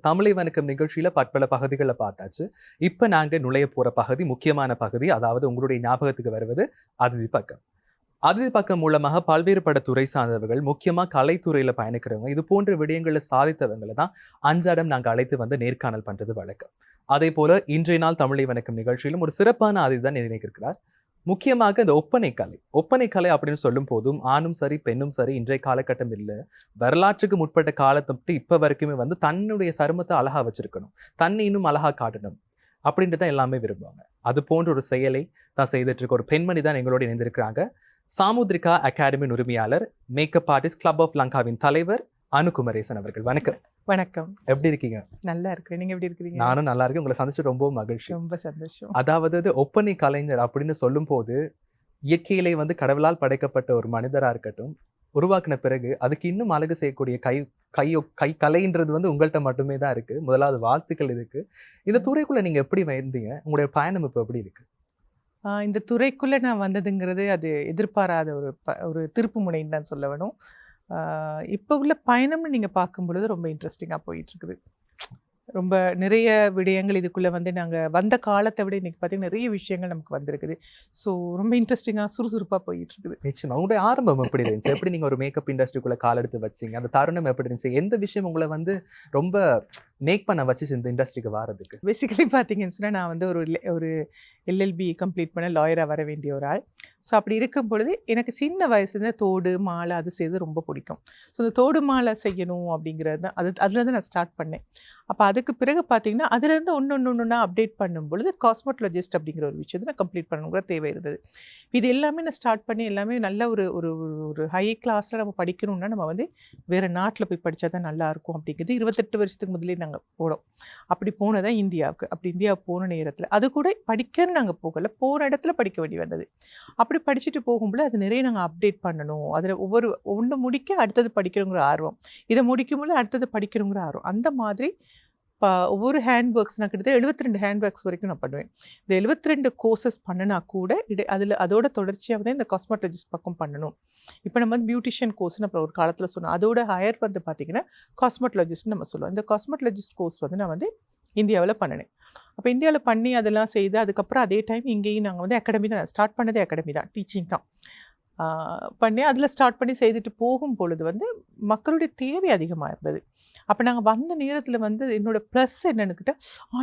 தமிழை வணக்கம் நிகழ்ச்சியில பற்பல பகுதிகளை பார்த்தாச்சு. இப்ப நாங்க நுழைய போற பகுதி முக்கியமான பகுதி. அதாவது உங்களுடைய ஞாபகத்துக்கு வருவது அதிதி பக்கம். அதிதி பக்கம் மூலமாக பல்வேறு பட துறை சார்ந்தவர்கள், முக்கியமா கலைத்துறையில பயணிக்கிறவங்க, இது போன்ற விடயங்களை சாதித்தவங்களை தான் அன்றாடம் நாங்க அழைத்து வந்து நேர்காணல் பண்றது வழக்கம். அதே போல இன்றைய நாள் தமிழை வணக்கம் நிகழ்ச்சியிலும் ஒரு சிறப்பான அதிதி தான் நினைக்கிறார். முக்கியமாக இந்த ஒப்பனை கலை. ஒப்பனை கலை அப்படின்னு சொல்லும் போதும் ஆணும் சரி பெண்ணும் சரி இன்றைய காலகட்டம் இல்லை, வரலாற்றுக்கு முற்பட்ட காலத்தை விட்டு இப்ப வரைக்குமே வந்து தன்னுடைய சருமத்தை அழகா வச்சிருக்கணும், தன்னை இன்னும் அழகா காட்டணும் அப்படின்ட்டு தான் எல்லாமே விரும்புவாங்க. அது போன்ற ஒரு செயலை தான் செய்துட்டு இருக்க ஒரு பெண்மணி தான் எங்களோட இணைந்திருக்கிறாங்க. சாமுத்ரிகா அகாடமியின் உரிமையாளர், மேக்கப் ஆர்டிஸ்ட் கிளப் ஆஃப் லங்காவின் தலைவர் அனுகுமரேசன் அவர்கள். வணக்கம். வணக்கம். எப்படி இருக்கீங்க? நல்லா இருக்கிறேன். நீங்க எப்படி இருக்கிறீங்க? நானும் நல்லா இருக்கேன். உங்களை சந்திச்சு ரொம்ப மகிழ்ச்சி. ரொம்ப சந்தோஷம். அதாவது ஒப்பனை கலைஞர் அப்படின்னு சொல்லும் போது இயற்கையிலே வந்து கடவுளால் படைக்கப்பட்ட ஒரு மனிதரா இருக்கட்டும், உருவாக்கின பிறகு அதுக்கு இன்னும் அழகு செய்யக்கூடிய கை கலைன்றது வந்து உங்கள்கிட்ட மட்டுமே தான் இருக்கு. முதலாவது வாழ்த்துக்கள் இதுக்கு. இந்த துறைக்குள்ள நீங்க எப்படி வந்தீங்க? உங்களுடைய பயணம் இப்போ எப்படி இருக்கு? இந்த துறைக்குள்ள நான் வந்ததுங்கிறது அது எதிர்பாராத ஒரு திருப்பு முனைன்னு தான் சொல்ல வேணும். இப்போ உள்ள பயணம்னு நீங்கள் பார்க்கும் பொழுது ரொம்ப இன்ட்ரெஸ்டிங்காக போயிட்டுருக்குது. ரொம்ப நிறைய விடயங்கள் இதுக்குள்ளே வந்து நாங்கள் வந்த காலத்தை விட இன்றைக்கி பார்த்திங்கன்னா நிறைய விஷயங்கள் நமக்கு வந்திருக்குது. ஸோ ரொம்ப இன்ட்ரெஸ்டிங்காக சுறுசுறுப்பாக போயிட்டுருக்குது. நிச்சயமா. உங்களுடைய ஆரம்பம் எப்படி இருந்துச்சு? எப்படி நீங்கள் ஒரு மேக்கப் இண்டஸ்ட்ரிக்குள்ளே கால் எடுத்து வச்சிங்க? அந்த தருணம் எப்படி இருந்துச்சு? எந்த விஷயம் உங்களை வந்து ரொம்ப மேக் பண்ண வச்சு இந்த இண்டஸ்ட்ரிக்கு வரதுக்கு? பேசிக்கலி பார்த்தீங்கன்னு சொன்னால் நான் வந்து ஒரு எல்எல்பி கம்ப்ளீட் பண்ண லாயராக வர வேண்டிய ஒரு ஆள். ஸோ அப்படி இருக்கும் பொழுது எனக்கு சின்ன வயசுலேருந்து தோடு மாலை அது செய்து ரொம்ப பிடிக்கும். ஸோ அந்த தோடு மாலை செய்யணும் அப்படிங்கிறது தான் அதுலேருந்து நான் ஸ்டார்ட் பண்ணேன். அப்போ அதுக்கு பிறகு பார்த்தீங்கன்னா அதுலேருந்து ஒன்று அப்டேட் பண்ணும் பொழுது காஸ்மெட்டாலஜிஸ்ட் அப்படிங்கிற ஒரு விஷயத்தை நான் கம்ப்ளீட் பண்ணணுங்கிற தேவை இருந்தது. இது எல்லாமே நான் ஸ்டார்ட் பண்ணி எல்லாமே நல்ல ஒரு ஒரு ஹை கிளாஸில் நம்ம படிக்கணும்னா நம்ம வந்து வேறு நாட்டில் போய் படித்தா தான் நல்லாயிருக்கும் அப்படிங்கிறது 28 வருஷத்துக்கு முதலே நாங்கள் போனோம். அப்படி போனதான் இந்தியாவுக்கு. அப்படி இந்தியாவுக்கு போன நேரத்தில் அது கூட படிக்கன்னு நாங்கள் போகலை, போகிற இடத்துல படிக்க வேண்டி வந்தது. அப்படி படிச்சுட்டு போகும்போது அது நிறைய நாங்கள் அப்டேட் பண்ணணும். அதில் ஒன்று முடிக்க அடுத்தது படிக்கணுங்கிற ஆர்வம், இதை முடிக்கும்போது அடுத்தது படிக்கணுங்கிற ஆர்வம். அந்த மாதிரி ஒவ்வொரு ஹேண்ட் ஒர்க்ஸ் நான் கிட்டத்தட்ட 72 ஹேண்ட் ஒர்க்ஸ் வரைக்கும் நான் பண்ணுவேன். இந்த 72 கோர்சஸ் பண்ணினா கூட அதோட தொடர்ச்சியாக வந்து இந்த காஸ்மெட்டாலஜிஸ்ட் பக்கம் பண்ணணும். இப்போ நம்ம வந்து பியூட்டிஷியன் கோர்ஸ்னு அப்புறம் ஒரு காலத்தில் சொன்னோம். அதோட ஹையர் வந்து பார்த்திங்கன்னா காஸ்மெட்டாலஜிஸ்ட்னு நம்ம சொல்லுவோம். இந்த காஸ்மெட்டாலஜிஸ்ட் கோர்ஸ் வந்து நான் வந்து இந்தியாவில் பண்ணினேன். அப்போ இந்தியாவில் பண்ணி அதெல்லாம் செய்து அதுக்கப்புறம் அதே டைம் இங்கேயும் நாங்கள் வந்து அகாடமி தான் ஸ்டார்ட் பண்ணதே, அகாடமி தான், டீச்சிங் தான் பண்ணி அதில் ஸ்டார்ட் பண்ணி செய்துட்டு போகும் பொழுது வந்து மக்களுடைய தேவை அதிகமாக இருந்தது. அப்போ நாங்கள் வந்த நேரத்தில் வந்து என்னோடய ப்ளஸ் என்னன்னுக்கிட்ட,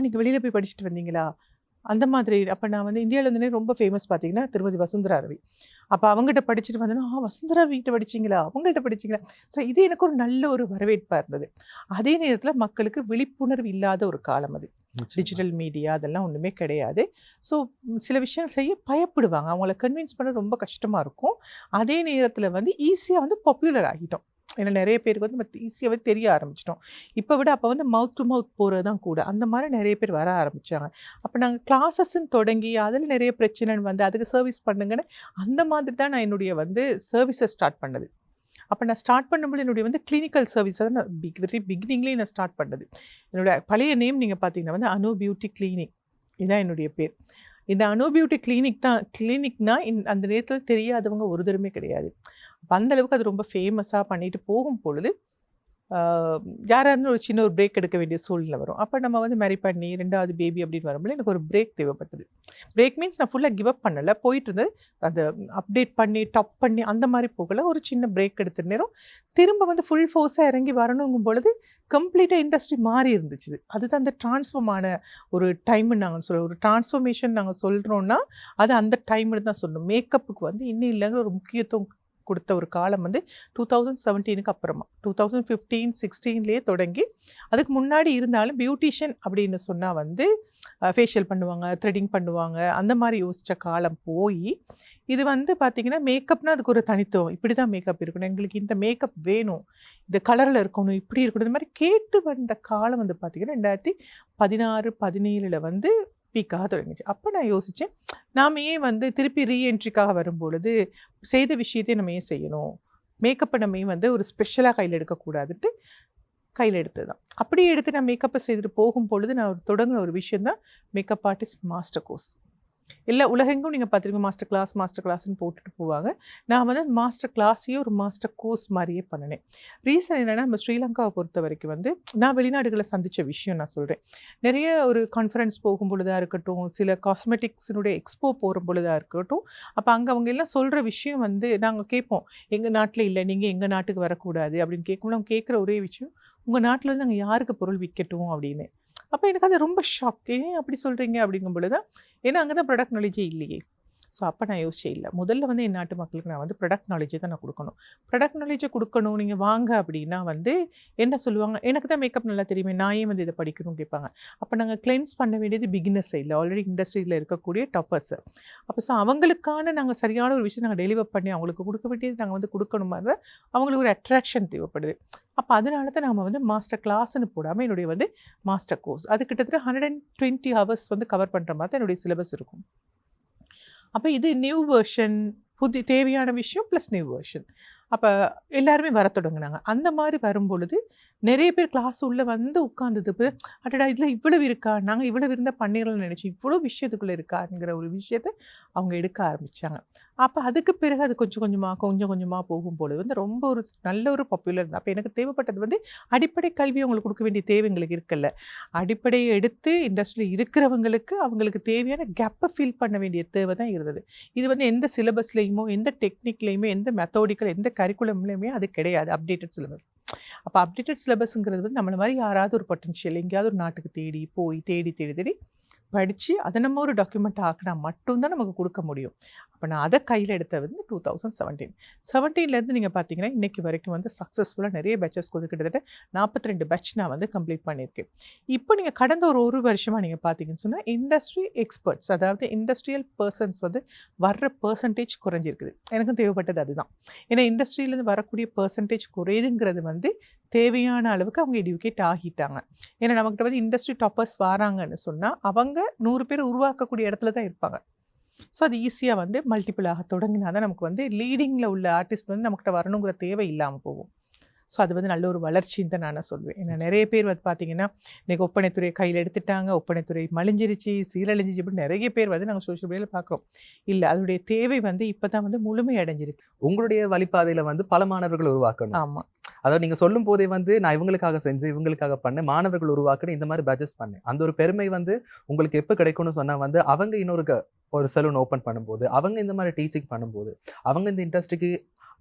நீங்கள் வெளியில் போய் படிச்சுட்டு வந்தீங்களா அந்த மாதிரி. அப்போ நான் வந்து இந்தியாவில் இருந்தே ரொம்ப ஃபேமஸ் பார்த்தீங்கன்னா திருமதி வசுந்தரா ரவி. அப்போ அவங்ககிட்ட படிச்சுட்டு வந்தேன்னா வசுந்தரா ரவிகிட்ட படிச்சிங்களா, அவங்கள்ட்ட படிச்சிங்களா. ஸோ இது எனக்கு ஒரு நல்ல ஒரு வரவேற்பாக இருந்தது. அதே நேரத்தில் மக்களுக்கு விழிப்புணர்வு இல்லாத ஒரு காலம் அது. டிஜிட்டல் மீடியா அதெல்லாம் ஒன்றுமே கிடையாது. ஸோ சில விஷயம் செய்ய பயப்படுவாங்க, அவங்கள கன்வின்ஸ் பண்ண ரொம்ப கஷ்டமாக இருக்கும். அதே நேரத்தில் வந்து ஈஸியாக வந்து பாப்புலர் ஆகிட்டோம். ஏன்னா நிறைய பேருக்கு வந்து நம்ம ஈஸியாகவே தெரிய ஆரம்பிச்சிட்டோம். இப்போ விட அப்போ வந்து மவுத் டு மவுத் போகிறது தான் கூட, அந்த மாதிரி நிறைய பேர் வர ஆரம்பித்தாங்க. அப்போ நாங்கள் கிளாஸஸ்ன்னு தொடங்கி அதில் நிறைய பிரச்சனை வந்து அதுக்கு சர்வீஸ் பண்ணுங்கன்னு அந்த மாதிரி தான் நான் என்னுடைய வந்து சர்வீஸை ஸ்டார்ட் பண்ணது. அப்போ நான் ஸ்டார்ட் பண்ணும்போது என்னுடைய வந்து கிளினிக்கல் சர்வீஸை தான் நான் வெரி பிகினிங்லேயே நான் ஸ்டார்ட் பண்ணது. என்னோடய பழைய நேம் நீங்கள் பார்த்தீங்கன்னா வந்து அனு பியூட்டி கிளினிக், இதுதான் என்னுடைய பேர். இந்த அனு பியூட்டி கிளினிக் தான். கிளினிக்னா அந்த நேரத்தில் தெரியாதவங்க ஒரு தரமே கிடையாது. அப்போ அந்தளவுக்கு அது ரொம்ப ஃபேமஸாக பண்ணிட்டு போகும் பொழுது யாராக இருந்தாலும் ஒரு சின்ன ஒரு பிரேக் எடுக்க வேண்டிய சூழ்நிலை வரும். அப்போ நம்ம வந்து மேரி பண்ணி 2வது பேபி அப்படின்னு வரும்போது எனக்கு ஒரு பிரேக் தேவைப்பட்டது. பிரேக் மீன்ஸ் நான் ஃபுல்லாக கிவ் அப் பண்ணலை, போயிட்டு இருந்தது அதை அப்டேட் பண்ணி டாப் பண்ணி அந்த மாதிரி போகலை. ஒரு சின்ன பிரேக் எடுத்த நேரம் திரும்ப வந்து ஃபுல் ஃபோர்ஸாக இறங்கி வரணுங்கும் பொழுது கம்ப்ளீட்டாக இண்டஸ்ட்ரி மாறி இருந்துச்சு. அதுதான் அந்த டிரான்ஸ்ஃபார்மான ஒரு டைம்னு நாங்கள் சொல்கிறோம். ஒரு டிரான்ஸ்ஃபர்மேஷன் நாங்கள் சொல்கிறோன்னா அது அந்த டைம்னு தான் சொல்லணும். மேக்கப்புக்கு வந்து இன்னும் இல்லைங்கிற ஒரு முக்கியத்துவம் கொடுத்த ஒரு காலம் வந்து 2017க்கு அப்புறமா 2015-16லேயே தொடங்கி, அதுக்கு முன்னாடி இருந்தாலும் பியூட்டிஷியன் அப்படின்னு சொன்னால் வந்து ஃபேஷியல் பண்ணுவாங்க, த்ரெட்டிங் பண்ணுவாங்க, அந்த மாதிரி யோசித்த காலம் போய் இது வந்து பார்த்திங்கன்னா மேக்கப்னால் அதுக்கு ஒரு தனித்துவம், இப்படி தான் மேக்கப் இருக்கணும், எங்களுக்கு இந்த மேக்கப் வேணும், இந்த கலரில் இருக்கணும், இப்படி இருக்கணும், இந்த மாதிரி கேட்டு வந்த காலம் வந்து பார்த்திங்கன்னா 2016-17 வந்து பீக்காக தொடங்கிச்சு. அப்போ நான் யோசித்தேன், நாம் ஏன் வந்து திருப்பி ரீஎன்ட்ரிக்காக வரும்பொழுது செய்த விஷயத்தை நம்ம ஏன் செய்யணும், மேக்கப்பை நம்ம ஏன் வந்து ஒரு ஸ்பெஷலாக கையில் எடுக்கக்கூடாதுன்ட்டு கையில் எடுத்தது தான். அப்படியே எடுத்து நான் மேக்கப்பை செய்துட்டு போகும் பொழுது நான் தொடங்கின ஒரு விஷயந்தான் மேக்கப் ஆர்டிஸ்ட் மாஸ்டர் கோர்ஸ். எல்லா உலகெங்கும் நீங்கள் பார்த்துருக்கீங்க மாஸ்டர் கிளாஸ்ன்னு போட்டுட்டு போவாங்க. நான் வந்து மாஸ்டர் கிளாஸையே ஒரு மாஸ்டர் கோர்ஸ் மாதிரியே பண்ணினேன். ரீசன் என்னென்னா, நம்ம ஸ்ரீலங்காவை பொறுத்த வரைக்கும் வந்து நான் வெளிநாடுகளை சந்தித்த விஷயம் நான் சொல்கிறேன். நிறைய ஒரு கான்ஃபரன்ஸ் போகும் பொழுதாக இருக்கட்டும், சில காஸ்மெட்டிக்ஸினுடைய எக்ஸ்போ போகிற பொழுதாக இருக்கட்டும், அப்போ அங்கே அவங்க எல்லாம் சொல்கிற விஷயம் வந்து நாங்கள் கேட்போம், எங்கள் நாட்டில் இல்லை, நீங்கள் எங்கள் நாட்டுக்கு வரக்கூடாது அப்படின்னு கேட்கும்போது அவங்க கேட்குற ஒரே விஷயம், உங்கள் நாட்டில் வந்து நாங்கள் யாருக்கு பொருள் விற்கட்டும் அப்படின்னு. அப்போ எனக்கு அது ரொம்ப ஷாக். ஏன் அப்படி சொல்கிறீங்க அப்படிங்கும் பொழுது தான், ஏன்னா அங்கே தான் ப்ராடக்ட் நாலேஜே இல்லையே. ஸோ அப்போ நான் யோசிச்சே இல்லை, முதல்ல வந்து என் நாட்டு மக்களுக்கு நான் வந்து ப்ராடக்ட் நாலேஜை தான் நான் கொடுக்கணும். ப்ராடக்ட் நாலேஜை கொடுக்கணும், நீங்கள் வாங்க அப்படின்னா வந்து என்ன சொல்லுவாங்க, எனக்கு தான் மேக்கப் நல்லா தெரியுமே, நான் ஏன் வந்து இதை படிக்கணும்னு கேட்பாங்க. அப்போ நாங்கள் கிளென்ஸ் பண்ண வேண்டியது பிகினர்ஸ் இல்லை, ஆல்ரெடி இண்டஸ்ட்ரியில் இருக்கக்கூடிய டாப்பர்ஸ். அப்போ ஸோ அவங்களுக்கான நாங்கள் சரியான ஒரு விஷயம் நாங்கள் டெலிவர் பண்ணி அவங்களுக்கு கொடுக்க வேண்டியது நாங்கள் வந்து கொடுக்கணுமா தான் அவங்களுக்கு ஒரு அட்ராக்ஷன் தேவைப்படுது. அப்போ அதனால தான் நம்ம வந்து மாஸ்டர் கிளாஸ்ன்னு போடாமல் என்னுடைய வந்து மாஸ்டர் கோர்ஸ், அது கிட்டத்தட்ட 120 ஹவர்ஸ் வந்து கவர் பண்ணுற மாதிரி தான் என்னுடைய சிலபஸ் இருக்கும். அப்போ இது நியூ வெர்ஷன், தேவையான விஷயம் ப்ளஸ் நியூ வெர்ஷன். அப்போ எல்லாருமே வர தொடங்கினாங்க. அந்த மாதிரி வரும்பொழுது நிறைய பேர் கிளாஸ் உள்ளே வந்து உட்கார்ந்தது, அடடா இதில் இவ்வளவு இருக்கா, நாங்கள் இவ்வளவு இருந்தால் பண்ணிடலாம்னு நினச்சோம், இவ்வளோ விஷயத்துக்குள்ளே இருக்காங்கிற ஒரு விஷயத்தை அவங்க எடுக்க ஆரம்பித்தாங்க. அப்போ அதுக்கு பிறகு அது கொஞ்சம் கொஞ்சமாக போகும்பொழுது வந்து ரொம்ப ஒரு நல்ல ஒரு பாப்புலர் இருந்தது. அப்போ எனக்கு தேவைப்பட்டது வந்து அடிப்படை கல்வி அவங்களுக்கு கொடுக்க வேண்டிய தேவை எங்களுக்கு இருக்குல்ல, அடிப்படையை எடுத்து இண்டஸ்ட்ரியில் இருக்கிறவங்களுக்கு அவங்களுக்கு தேவையான கேப்பை ஃபில் பண்ண வேண்டிய தேவை தான் இருந்தது. இது வந்து எந்த சிலபஸ்லேயுமோ எந்த டெக்னிக்லேயுமே எந்த மெத்தோடிக்கல் எந்த கரிக்குலம்லேயுமே அது கிடையாது, அப்டேட்டட் சிலபஸ். அப்போ அப்டேட்டட் சிலபஸ்ங்கிறது வந்து நம்மளை மாதிரி யாராவது ஒரு பொட்டன்ஷியல் எங்கேயாவது ஒரு நாட்டுக்கு தேடி படித்து அதை நம்ம ஒரு டாக்குமெண்ட் ஆக்கினா மட்டும்தான் நமக்கு கொடுக்க முடியும். அப்போ நான் அதை கையில் எடுத்த வந்து 2017 நீங்கள் பார்த்தீங்கன்னா இன்றைக்கி வரைக்கும் வந்து சக்ஸஸ்ஃபுல்லாக நிறைய பேட்சஸ் கிட்டத்தட்ட 42 பேட்ச் நான் வந்து கம்ப்ளீட் பண்ணியிருக்கேன். இப்போ நீங்கள் கடந்த ஒரு வருஷமாக நீங்கள் பார்த்தீங்கன்னு சொன்னால் இண்டஸ்ட்ரி எக்ஸ்பர்ட்ஸ், அதாவது இண்டஸ்ட்ரியல் பர்சன்ஸ் வந்து வர்ற பர்சன்டேஜ் குறைஞ்சிருக்குது. எனக்கும் தேவைப்பட்டது அதுதான். ஏன்னா இண்டஸ்ட்ரியிலேருந்து வரக்கூடிய பர்சன்டேஜ் குறையுதுங்கிறது வந்து தேவையான அளவுக்கு அவங்க எடியூகேட் ஆகிட்டாங்க. ஏன்னா நம்மகிட்ட வந்து இண்டஸ்ட்ரி டாப்பர்ஸ் வராங்கன்னு சொன்னால் அவங்க 100 பேர் உருவாக்கக்கூடிய இடத்துல தான் இருப்பாங்க. ஸோ அது ஈஸியாக வந்து மல்டிபிள் ஆக தொடங்கினா தான் நமக்கு வந்து லீடிங்கில் உள்ள ஆர்டிஸ்ட் வந்து நம்மகிட்ட வரணுங்கிற தேவை இல்லாமல் போகும். ஸோ அது வந்து நல்ல ஒரு வளர்ச்சின்னு தான் நான் சொல்வேன். ஏன்னா நிறைய பேர் வந்து பார்த்தீங்கன்னா இன்றைக்கி ஒப்பனைத்துறையை கையில் எடுத்துட்டாங்க, ஒப்பனைத்துறை மலிஞ்சிருச்சு, சீரழிஞ்சிச்சு, இப்படி நிறைய பேர் வந்து நாங்கள் சோஷியல் மீடியாவில் பார்க்குறோம். இல்லை, அதனுடைய தேவை வந்து இப்போ தான் வந்து முழுமை அடைஞ்சிருக்கு. உங்களுடைய வழிபாதையில் வந்து பல மாணவர்கள் உருவாக்கணும். ஆமாம், அதாவது நீங்கள் சொல்லும் போதே வந்து நான் இவங்களுக்காக செஞ்சு இவங்களுக்காக பண்ணேன், மாணவர்கள் உருவாக்குன்னு இந்த மாதிரி பேட்சஸ் பண்ணேன். அந்த ஒரு பெருமை வந்து உங்களுக்கு எப்போ கிடைக்கும்னு சொன்னால் வந்து அவங்க இன்னொரு ஒரு சலூன் ஓப்பன் பண்ணும்போது, அவங்க இந்த மாதிரி டீச்சிங் பண்ணும்போது, அவங்க இந்த இண்டஸ்ட்ரிக்கு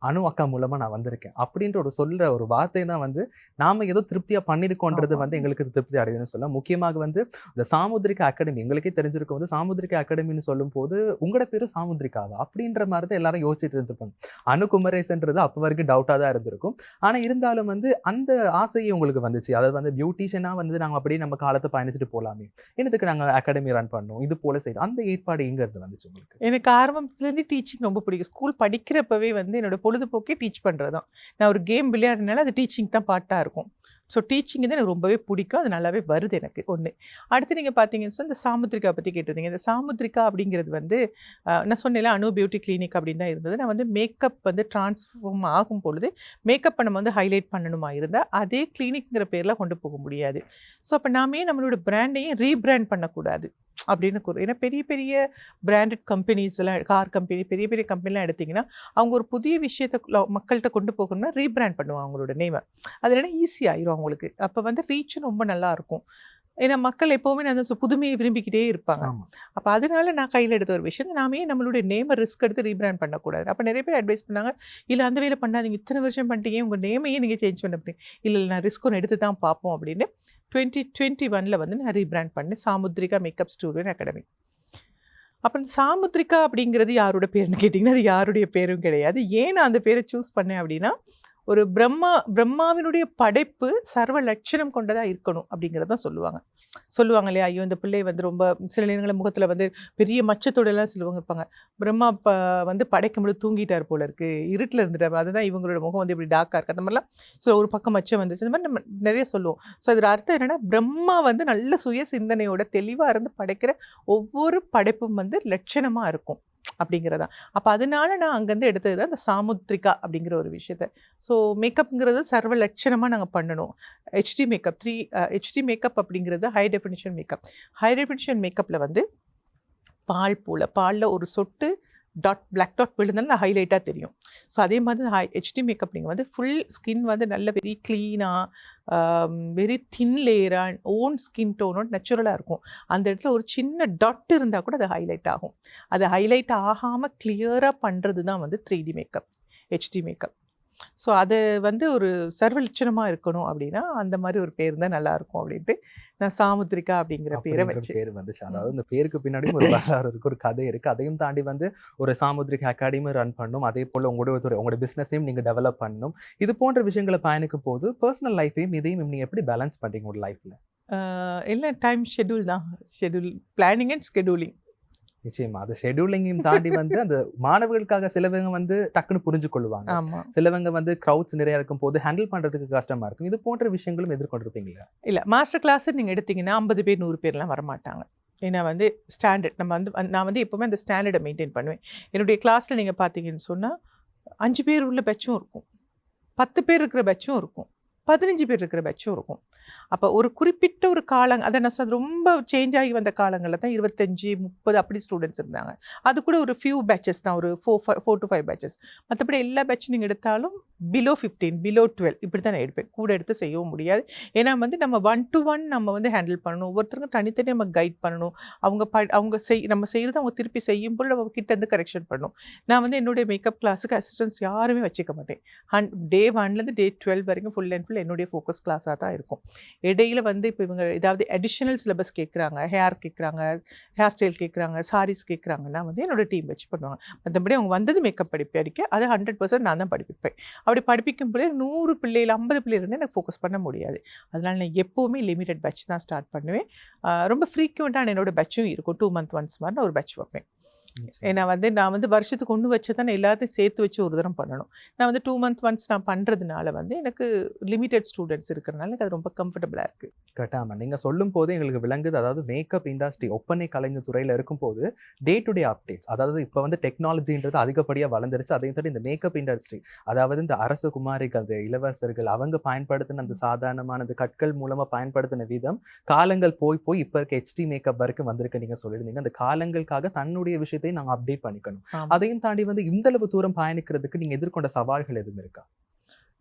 அணு அக்கா மூலமாக நான் வந்திருக்கேன் அப்படின்ற ஒரு சொல்கிற ஒரு வார்த்தை தான் வந்து நாம் ஏதோ திருப்தியாக பண்ணியிருக்கோன்றது வந்து எங்களுக்கு திருப்தி அடையுதுன்னு சொல்லலாம். முக்கியமாக வந்து இந்த சாமுத்திரிகா அகாடமி எங்களுக்கே தெரிஞ்சிருக்கும் வந்து சாமுத்திரிகா அகாடமின்னு சொல்லும் போது உங்களோட பேரும் சாமுத்திரிகாவா அப்படின்ற மாதிரி தான் எல்லாரும் யோசிச்சுட்டு இருந்திருப்பாங்க. அணுகுமரேசன்றது அப்போ வரைக்கும் டவுட்டாக தான் இருந்திருக்கும். ஆனால் இருந்தாலும் வந்து அந்த ஆசையை உங்களுக்கு வந்துச்சு, அதாவது வந்து பியூட்டிஷியனாக வந்து நாங்கள் அப்படியே நம்ம காலத்தை பயணிச்சுட்டு போகலாமே, என்னதுக்கு நாங்கள் அகாடமி ரன் பண்ணோம், இது போல செய்யணும், அந்த ஏற்பாடு எங்கிறது வந்துச்சு உங்களுக்கு? எனக்கு ஆரம்பத்துலேருந்து டீச்சிங் ரொம்ப பிடிக்கும். ஸ்கூல் படிக்கிறப்பவே வந்து என்னோட பொழுதுபோக்கே டீச் பண்ணுறது தான். நான் ஒரு கேம் விளையாடுறதுனால அது டீச்சிங் தான் பார்ட்டாக இருக்கும். ஸோ டீச்சிங் தான் எனக்கு ரொம்பவே பிடிக்கும், அது நல்லாவே வருது எனக்கு. ஒன்று. அடுத்து நீங்கள் பார்த்தீங்கன்னு சொன்னால் இந்த சாமுத்திரிகா பற்றி கேட்டிருந்தீங்க. இந்த சாமுத்திரிகா அப்படிங்கிறது வந்து நான் சொன்னேன்ல அணு பியூட்டி கிளினிக் அப்படின்னு தான் இருந்தது. நான் வந்து மேக்கப் வந்து டிரான்ஸ்ஃபார்ம் ஆகும் பொழுது மேக்கப் நம்ம வந்து ஹைலைட் பண்ணணுமா இருந்தால் அதே கிளினிக்ங்கிற பேரில் கொண்டு போக முடியாது. ஸோ அப்போ நாமே நம்மளோட பிராண்டையும் ரீபிராண்ட் பண்ணக்கூடாது அப்படின்னு ஏன்னா பெரிய பெரிய பிராண்டட் கம்பெனிஸ் எல்லாம், கார் கம்பெனி, பெரிய பெரிய கம்பெனிலாம் எடுத்திங்கன்னா அவங்க ஒரு புதிய விஷயத்தை மக்கள்கிட்ட கொண்டு போகணும்னா ரீபிராண்ட் பண்ணுவாங்க அவங்களோட நேமை. அது இல்லைன்னா ஈஸி ஆயிரும் அவங்களுக்கு. அப்போ வந்து ரீச்சும் ரொம்ப நல்லாயிருக்கும். ஏன்னா மக்கள் எப்போவுமே அந்த புதுமையை விரும்பிக்கிட்டே இருப்பாங்க. அப்போ அதனால நான் கையில் எடுத்த ஒரு விஷயத்தை நாமே நம்மளுடைய நேமை ரிஸ்க் எடுத்து ரீபிராண்ட் பண்ணக்கூடாது. அப்போ நிறைய பேர் அட்வைஸ் பண்ணாங்க, இல்லை அந்த வேலை பண்ணாதீங்க, இத்தனை வருஷம் பண்ணிட்டீங்க, உங்கள் நேமையே நீங்கள் சேஞ்ச் பண்ண முடியும். இல்லை நான் ரிஸ்க் ஒன்று எடுத்து தான் பார்ப்போம் அப்படின்னு 2021 வந்து நான் ரீபிராண்ட் பண்ணேன் சாமுத்திரிகா மேக்கப் ஸ்டூடியோ அகாடமி. அப்புறம் சாமுத்திரிகா அப்படிங்கிறது யாரோட பேருன்னு கேட்டிங்கன்னா அது யாருடைய பேரும் கிடையாது. ஏன் நான் அந்த பேரை சூஸ் பண்ணேன் அப்படின்னா, ஒரு பிரம்மாவினுடைய படைப்பு சர்வ லட்சணம் கொண்டதாக இருக்கணும் அப்படிங்கிறது தான் சொல்லுவாங்க இல்லையா. ஐயோ இந்த பிள்ளை வந்து ரொம்ப சில நேரங்களில் முகத்தில் வந்து பெரிய மச்சத்தோடலாம் சிலவங்க இருப்பாங்க. பிரம்மா வந்து படைக்கும்போது தூங்கிட்டார் போல இருக்குது, இருட்டில் இருந்துட்டார், அதுதான் இவங்களோட முகம் வந்து இப்படி டார்க்காக இருக்குது, அந்த மாதிரிலாம். ஸோ ஒரு பக்கம் மச்சம் வந்துச்சு, இந்த மாதிரி நம்ம நிறைய சொல்லுவோம். ஸோ அதில் அர்த்தம் என்னென்னா பிரம்மா வந்து நல்ல சுய சிந்தனையோட தெளிவாக இருந்து படைக்கிற ஒவ்வொரு படைப்பும் வந்து லட்சணமாக இருக்கும் அப்படிங்கிறதா. அப்போ அதனால நான் அங்கேருந்து எடுத்தது தான் இந்த சாமுத்திரிகா அப்படிங்கிற ஒரு விஷயத்த. ஸோ மேக்கப்ங்கிறது சர்வ லட்சணமாக நாங்கள் பண்ணணும். ஹெச்டி மேக்கப் ஹெச்டி மேக்கப் அப்படிங்கிறது high definition makeup. High definition மேக்கப்பில் வந்து பால் போல் பாலில் ஒரு சொட்டு பிளாக் டாட் விழுந்தாலும் ஹைலைட்டாக தெரியும். ஸோ அதே மாதிரி ஹெச்டி மேக்கப் நீங்கள் வந்து ஃபுல் ஸ்கின் வந்து நல்ல வெரி க்ளீனாக வெரி தின் லேயராக ஓன் ஸ்கின் டோனோட நேச்சுரலாக இருக்கும். அந்த இடத்துல ஒரு சின்ன டாட் இருந்தால் கூட அது ஹைலைட் ஆகும். அது ஹைலைட் ஆகாமல் கிளியராக பண்ணுறது தான் வந்து 3D makeup, HD makeup. So அது வந்து ஒரு சர்வலட்சணமாக இருக்கணும் அப்படின்னா அந்த மாதிரி ஒரு பேர் தான் நல்லாயிருக்கும் அப்படின்ட்டு நான் சாமுத்ரிகா அப்படிங்கிற பேரை வச்சு பேர் வந்துச்சு. அதாவது இந்த பேருக்கு பின்னாடியும் ஒரு வரலாறு இருக்கு, ஒரு கதை இருக்கு. அதையும் தாண்டி வந்து ஒரு சாமுத்ரிகா அகாடமி ரன் பண்ணணும். அதே போல உங்களோட பிசினஸையும் நீங்க டெவலப் பண்ணணும். இது போன்ற விஷயங்களை பயணிக்கும் போது பர்சனல் லைஃபையும் இதையும் நீங்க எப்படி பேலன்ஸ் பண்றீங்க உங்க லைஃப்ல? இல்லை டைம் ஷெட்யூல் தான், ஷெட்யூல் பிளானிங் அண்ட் ஸ்கெடியூலிங். நிச்சயமா அது ஷெட்யூலிங்கையும் தாண்டி வந்து அந்த மாணவர்களுக்காக சிலவங்க வந்து டக்குன்னு புரிஞ்சு கொள்ளுவாங்க, சிலவங்க வந்து க்ரௌட்ஸ் நிறைய இருக்கும் போது ஹேண்டில் பண்றதுக்கு கஷ்டமா இருக்கும். இது போன்ற விஷயங்களும் எதிர்கொண்டிருப்பீங்களா? இல்லை, மாஸ்டர் கிளாஸ் நீங்கள் எடுத்தீங்கன்னா 50 பேர் 100 பேர்லாம் வரமாட்டாங்க. ஏன்னா வந்து ஸ்டாண்டர்ட் நம்ம வந்து நான் வந்து எப்போவுமே அந்த ஸ்டாண்டர்டை மெயின்டைன் பண்ணுவேன். என்னுடைய கிளாஸில் நீங்கள் பார்த்தீங்கன்னு சொன்னால் 5 பேர் உள்ள பேட்சும் இருக்கும், 10 பேர் இருக்கிற பேட்சும் இருக்கும், 15 பேர் இருக்கிற பேட்சும் இருக்கும். அப்போ ஒரு குறிப்பிட்ட ஒரு அதை நான் சொல்றது ரொம்ப சேஞ்ச் ஆகி வந்த காலங்களில் தான் 25, 30 அப்படி ஸ்டூடெண்ட்ஸ் இருந்தாங்க. அது கூட ஒரு ஃபியூ பேட்சஸ் தான், ஒரு 4 to 5 பேட்சஸ். மற்றபடி எல்லா பேட்சும் நீங்கள் எடுத்தாலும் பிலோ 15, பிலோ 12 இப்படி தான் நான் எடுப்பேன். கூட எடுத்து செய்யவும் முடியாது. ஏன்னா வந்து நம்ம 1 to 1 நம்ம வந்து ஹேண்டில் பண்ணணும். ஒவ்வொருத்தருக்கும் தனித்தனி நம்ம கைட் பண்ணணும். அவங்க நம்ம செய்கிறது அவங்க திருப்பி செய்யும் போது நம்ம கிட்ட இருந்து கரெக்ஷன் பண்ணணும். நான் வந்து என்னுடைய மேக்கப் கிளாஸுக்கு அசிஸ்டன்ஸ் யாருமே வச்சுக்க மாட்டேன். டே 1லேருந்து டே 12 வரைக்கும் ஃபுல் அண்ட் ஃபுல் என்னுடைய ஃபோக்கஸ் கிளாஸாக தான் இருக்கும். இடையில வந்து இப்போ இவங்க ஏதாவது அடிஷ்னல் சிலபஸ் கேட்குறாங்க, ஹேர் கேட்குறாங்க, ஹேர் ஸ்டைல் கேட்குறாங்க, சாரீஸ் கேட்குறாங்கன்னா வந்து என்னோடய டீம் வச்சு பண்ணுவாங்க. மற்றபடி அவங்க வந்தது மேக்கப் படிக்க அது 100% நான் தான் படிப்பிப்பேன். அப்படி படிப்பிக்கும் போது 100 பிள்ளைகள் 50 பிள்ளைகள் இருந்து எனக்கு ஃபோக்கஸ் பண்ண முடியாது. அதனால் நான் எப்போவுமே லிமிட்டட் பேட்ச் தான் ஸ்டார்ட் பண்ணுவேன். ரொம்ப ஃப்ரீக்வெண்ட்டான என்னோடய பேட்சும் இருக்கும். 2 month once மாதிரி நான் ஒரு பேட்ச் வைப்பேன். ஏன்னா வந்து நான் வந்து வருஷத்துக்கு ஒன்று வச்சு தான் நான் எல்லாத்தையும் சேர்த்து வச்சு ஒரு தரம் பண்ணணும். நான் வந்து 2 month once நான் பண்ணுறதுனால வந்து எனக்கு லிமிட்டட் ஸ்டூடெண்ட்ஸ் இருக்கிறனால எனக்கு அது ரொம்ப கம்ஃபர்டபுளாக இருக்குது. கட்டாமல் நீங்கள் சொல்லும் போது எங்களுக்கு விளங்குது. அதாவது மேக்கப் இண்டஸ்ட்ரி ஒப்பனை கலைஞர் துறையில் இருக்கும்போது டே டு டே அப்டேட்ஸ், அதாவது இப்போ வந்து டெக்னாலஜின்றது அதிகப்படியாக வளர்ந்துருச்சு. அதையும் தவிர இந்த மேக்கப் இண்டஸ்ட்ரி, அதாவது இந்த அரச குமாரிகள், இளவரசர்கள் அவங்க பயன்படுத்தின அந்த சாதாரணமான அந்த கற்கள் மூலமாக பயன்படுத்தின விதம் காலங்கள் போய் இப்போ இருக்க ஹெச்டி மேக்கப் வரைக்கும் வந்திருக்கு. நீங்கள் சொல்லியிருந்தீங்க அந்த காலங்களுக்காக தன்னுடைய விஷயத்தை நாங்கள் அப்டேட் பண்ணிக்கணும். அதையும் தாண்டி வந்து இந்த அளவு தூரம் பயணிக்கிறதுக்கு நீங்கள் எதிர்கொண்ட சவால்கள் எதுவும் இருக்கா?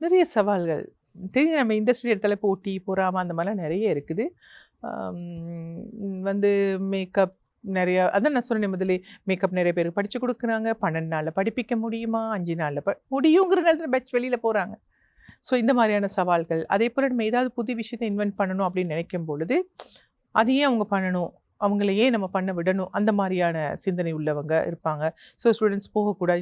நிறைய சவால்கள் தெரியும். நம்ம இண்டஸ்ட்ரி இடத்துல போட்டி பொறாமல் அந்த மாதிரிலாம் நிறைய இருக்குது. வந்து மேக்கப் நிறைய அதான் நான் சொன்னேன் முதலே, மேக்கப் நிறைய பேருக்கு படித்து கொடுக்குறாங்க. 12 நாளில் படிப்பிக்க முடியுமா, 5 நாளில் முடியுங்கிற நேரத்தில் பேட்ச் வெளியில் போகிறாங்க. ஸோ இந்த மாதிரியான சவால்கள். அதே போல் நம்ம ஏதாவது புது விஷயத்தை இன்வென்ட் பண்ணணும் அப்படின்னு நினைக்கும் பொழுது அதையே அவங்க பண்ணணும், அவங்களையே நம்ம பண்ண விடணும், அந்த மாதிரியான சிந்தனை உள்ளவங்க இருப்பாங்க. ஸோ ஸ்டூடெண்ட்ஸ் போகக்கூடாது.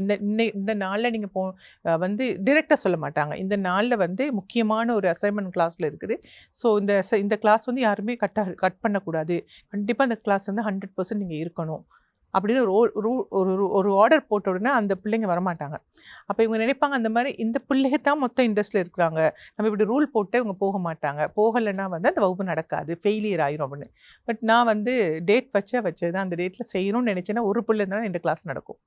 இந்த நாளில் நீங்கள் வந்து டிரெக்டாக சொல்ல மாட்டாங்க, இந்த நாளில் வந்து முக்கியமான ஒரு அசைன்மெண்ட் கிளாஸில் இருக்குது, ஸோ இந்த கிளாஸ் வந்து யாருமே கட் பண்ணக்கூடாது, கண்டிப்பாக அந்த கிளாஸ் வந்து 100% நீங்கள் இருக்கணும் அப்படின்னு ஒரு ஆர்டர் போட்ட உடனே அந்த பிள்ளைங்க வரமாட்டாங்க. அப்போ இவங்க நினைப்பாங்க அந்த மாதிரி இந்த பிள்ளைங்க தான் மொத்தம் இண்டஸ்ட்ரியில் இருக்கிறாங்க, நம்ம இப்படி ரூல் போட்டு இவங்க போக மாட்டாங்க, போகலைன்னா வந்து அந்த வகுப்பு நடக்காது, ஃபெயிலியர் ஆயிரும் அப்படின்னு. பட் நான் வந்து டேட் வச்சது தான், அந்த டேட்டில் செய்யணும்னு நினச்சேன்னா ஒரு பிள்ளை இருந்தாலும் 2 கிளாஸ் நடக்கும்.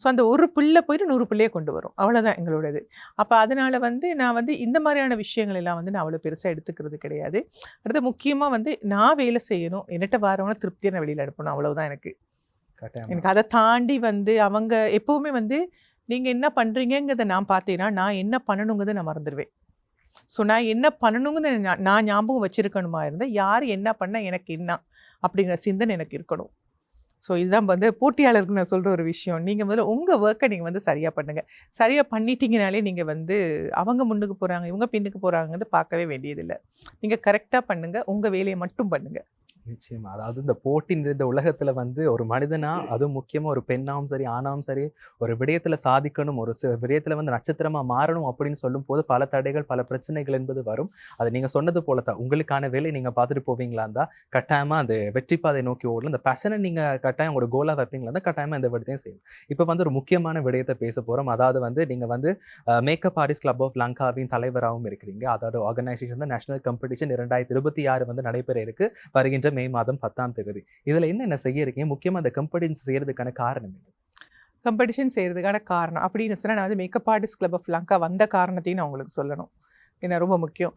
ஸோ அந்த ஒரு பிள்ளை போயிட்டு 100 பிள்ளையை கொண்டு வரும், அவ்வளோதான் எங்களோடது. அப்போ அதனால் வந்து நான் வந்து இந்த மாதிரியான விஷயங்கள் எல்லாம் வந்து நான் அவ்வளோ பெருசாக எடுத்துக்கிறது கிடையாது. அடுத்து முக்கியமாக வந்து நான் வேலை செய்யணும், என்னட்ட வரவங்க திருப்தியாக நான் வெளியில் அனுப்பணும், அவ்வளோதான் எனக்கு. எனக்கு அதை தாண்டி வந்து அவங்க எப்போவுமே வந்து நீங்கள் என்ன பண்ணுறீங்கிறத நான் பார்த்தேன்னா நான் என்ன பண்ணணுங்கிறத நான் மறந்துடுவேன். ஸோ நான் என்ன பண்ணணுங்கிறத நான் ஞாபகம் வச்சுருக்கணுமா இருந்தால் யார் என்ன பண்ணால் எனக்கு என்ன அப்படிங்கிற சிந்தனை எனக்கு இருக்கணும். ஸோ இதுதான் வந்து போட்டியாளருக்கு நான் சொல்கிற ஒரு விஷயம். நீங்கள் முதல்ல உங்கள் ஒர்க்கை நீங்கள் வந்து சரியாக பண்ணுங்கள். சரியாக பண்ணிட்டீங்கனாலே நீங்கள் வந்து அவங்க முன்னுக்கு போகிறாங்க இவங்க பின்னுக்கு போகிறாங்கிறது பார்க்கவே வேண்டியதில்லை. நீங்கள் கரெக்டாக பண்ணுங்கள், உங்கள் வேலையை மட்டும் பண்ணுங்கள். நிச்சயமா. அதாவது இந்த போட்டி நிறைந்த உலகத்துல வந்து ஒரு மனிதனா, அதுவும் முக்கியமா ஒரு பெண்ணாவும் சரி ஆணாவும் சரி ஒரு விடயத்துல சாதிக்கணும், ஒரு விடயத்துல வந்து நட்சத்திரமா மாறணும் அப்படின்னு சொல்லும் போது பல தடைகள் பல பிரச்சனைகள் என்பது வரும். அது நீங்க சொன்னது போலதான், உங்களுக்கான வேலை நீங்க பார்த்துட்டு போவீங்களா இருந்தா கட்டாயமா அந்த வெற்றி பாதை நோக்கி ஓடலாம். இந்த பேஷனை நீங்க கட்டாயம் உங்களோட கோலா வைப்பீங்களா இருந்தா கட்டாயமா இந்த விடத்தையும் செய்யும். இப்ப வந்து ஒரு முக்கியமான விடயத்தை பேச போறோம். அதாவது வந்து நீங்க வந்து மேக்கப் ஆர்டிஸ்ட் கிளப் ஆஃப் லங்காவின் தலைவராகவும் இருக்கிறீங்க. அதோட ஆர்கனைசேஷன் தான் நேஷனல் காம்படிஷன் 2026 வந்து நடைபெற இருக்கு, வருகின்ற மே மாதம் 10ஆம் தேதி. இதுல என்ன செய்ய இருக்கீங்க? முக்கியமா அந்த காம்படிஷன் செய்யறதுக்கான காரணம் என்ன? காம்படிஷன் செய்யறதுக்கான காரணம் அப்படின்னு சொன்னா நான் வந்து makeup artist club of Lanka வந்த காரணத்தையும் நான் உங்களுக்கு சொல்லணும். ஏன்னா ரொம்ப முக்கியம்.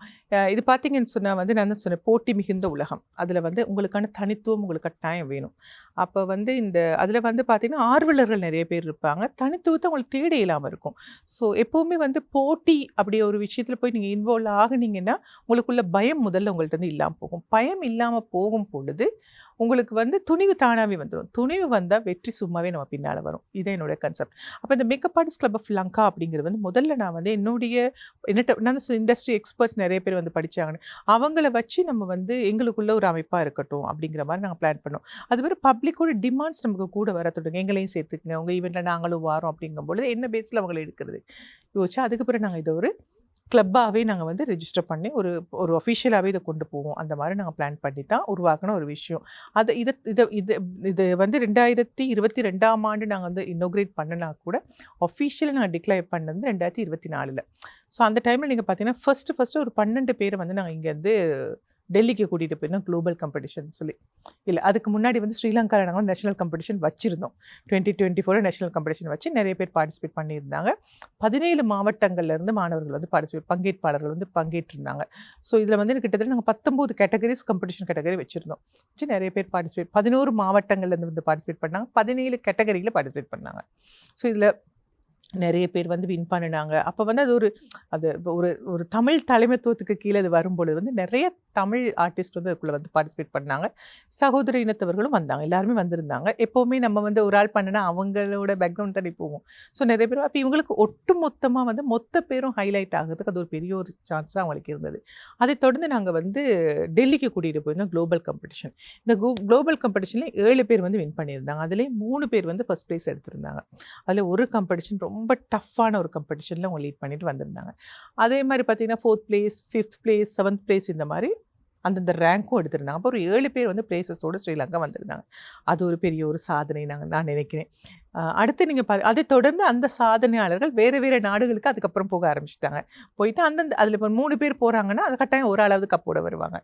இது பார்த்தீங்கன்னு சொன்னா வந்து நான் தான் சொன்னேன், போட்டி மிகுந்த உலகம். அதில வந்து உங்களுக்கான தனித்துவம் உங்களுக்கு கட்டாயம் வேணும். அப்போ வந்து அதில வந்து பார்த்தீங்கன்னா, ஆர்வலர்கள் நெறைய பேர் இருப்பாங்க. தனித்துவத்த உங்களுக்கு தேட இயலாம இருக்கும். ஸோ எப்பவுமே வந்து போட்டி அப்படி ஒரு விஷயத்தில போய் நீங்க இன்வால்வ் ஆகுனீங்கன்னா, உங்களுக்குள்ள பயம் முதல்ல உங்கள்ட்ட இருந்து இல்லாம போகும். பயம் இல்லாம போகும் பொழுது, உங்களுக்கு வந்து துணிவு தானாவே வந்துரும். துணிவு வந்தா வெற்றி சும்மாவே நம்ம பின்னால வரும். இதான் என்னோட கான்செப்ட். அப்ப இந்த makeup artist club of Lanka அப்படிங்கிறது வந்து முதல்ல நான் வந்து என்னட்ட நான் இண்டஸ்ட்ரி எக்ஸ்பர்ட்ஸ் நெறைய பேர் வந்து படிச்சாங்கன்னு. அவங்கள வச்சு நம்ம வந்து எங்களுக்குள்ள ஒரு அமைப்பா இருக்கட்டும் அப்படிங்கிற மாரி நாங்க பிளான் பண்ணோம். அதுமாரி பப்ளிக்கோட டிமாண்ட்ஸ் நமக்கு கூட வர தொடங்கும். எங்களையும் சேர்த்துக்குங்க. உங்க ஈவென்ட்ல நாங்களும் வாரோம் அப்படிங்கும்பொழுது என்ன பேஸ்ல அவங்கள எடுக்கிறது. யோசிச்சு அதுக்கு பிறகு நாங்க இத ஒரு கிளப்பாவே நாங்க வந்து ரெஜிஸ்டர் பண்ணி ஒரு ஒரு அஃபிஷியலாவே இத கொண்டு போவோம். அந்த மாரி நாங்க பிளான் பண்ணி தான் உருவாக்குன ஒரு விஷயம். அது இத இத இது இது வந்து 2022ஆம் ஆண்டு நாங்க வந்து இனாகுரேட் பண்ணுனா கூட, அஃபிஷியலா நாங்க டிக்ளேர் பண்ணது 2024ல. ஸோ அந்த டைம்ல நீங்க பார்த்தீங்கன்னா, ஃபர்ஸ்ட் ஒரு 12 பேர வந்து நாங்க இங்கேருந்து டெல்லிக்கு கூட்டிட்டு போயிருந்தோம். குளோபல் காம்படிஷன் சொல்லி. இல்ல அதுக்கு முன்னாடி வந்து ஸ்ரீலங்கால நாங்க நேஷனல் காம்படிஷன் வச்சிருந்தோம். 2024 நேஷனல் காம்படிஷன் வச்சு நெறைய பேர் பார்ட்டிசிபேட் பண்ணியிருந்தாங்க. 17 மாவட்டங்கள்ல இருந்து மாணவர்கள் வந்து பங்கேற்பாளர்கள் வந்து பங்கேற்றிருந்தாங்க. ஸோ இதில வந்து கிட்டத்தட்ட நாங்க 19 கேட்டகரிஸ் காம்படிஷன் கேட்டகரி வச்சிருந்தோம். வச்சு நெறைய பேர் 11 மாவட்டங்கள்ல இருந்து வந்து பார்ட்டிசிபேட் பண்ணாங்க. 17 கேட்டகரியில பார்ட்டிசிபேட் பண்ணாங்க. ஸோ இதில நெறைய பேர் வந்து வின் பண்ணுனாங்க. அப்ப வந்து அது ஒரு ஒரு தமிழ் தலைமைத்துவத்துக்கு கீழ அது வரும்பொழுது வந்து நெறைய தமிழ் ஆர்டிஸ்ட் வந்து அதுக்குள்ள வந்து பார்ட்டிசிபேட் பண்ணாங்க. சகோதர இனத்தவர்களும் வந்தாங்க. எல்லாருமே வந்திருந்தாங்க. எப்பவுமே நம்ம வந்து ஒரு ஆள் பண்ணுனா அவங்களோட பேக்ரவுண்ட் தானே போவோம். ஸோ நெறைய பேர் அப்ப இவங்களுக்கு ஒட்டுமொத்தமா வந்து மொத்த பேரும் ஹைலைட் ஆகுறதுக்கு அது ஒரு பெரிய ஒரு சான்ஸா அவங்களுக்கு இருந்தது. அதைத் தொடர்ந்து நாங்க வந்து டெல்லிக்கு கூட்டிட்டு போயிருந்தோம் குளோபல் காம்படிஷன். இந்த குளோபல் காம்படிஷன்ல 7 பேர் வந்து வின் பண்ணியிருந்தாங்க. அதிலேயே 3 பேர் வந்து ஃபர்ஸ்ட் பிளேஸ் எடுத்திருந்தாங்க. அதில ஒரு காம்படிஷன் ரொம்ப டஃப்பான ஒரு காம்படிஷன்ல அவங்க லீட் பண்ணிட்டு வந்திருந்தாங்க. அதே மாரி பார்த்தீங்கன்னா 4த் பிளேஸ், 5த் பிளேஸ், 7த் பிளேஸ் இந்த மாரி அந்தந்த ரேங்க்கும் எடுத்திருந்தாங்க. அப்போ ஒரு 7 பேர் வந்து பிளேஸஸோட ஸ்ரீலங்கா வந்திருந்தாங்க. அது ஒரு பெரிய ஒரு சாதனை நான் நினைக்கிறேன். அடுத்து நீங்க அதைத் தொடர்ந்து அந்த சாதனையாளர்கள் வேற நாடுகளுக்கு அதுக்கப்புறம் போக ஆரம்பிச்சுட்டாங்க. போயிட்டு அதில இப்போ 3 பேர் போறாங்கன்னா, அது கட்டாயம் ஒரு ஆளாவது கப்போட வருவாங்க.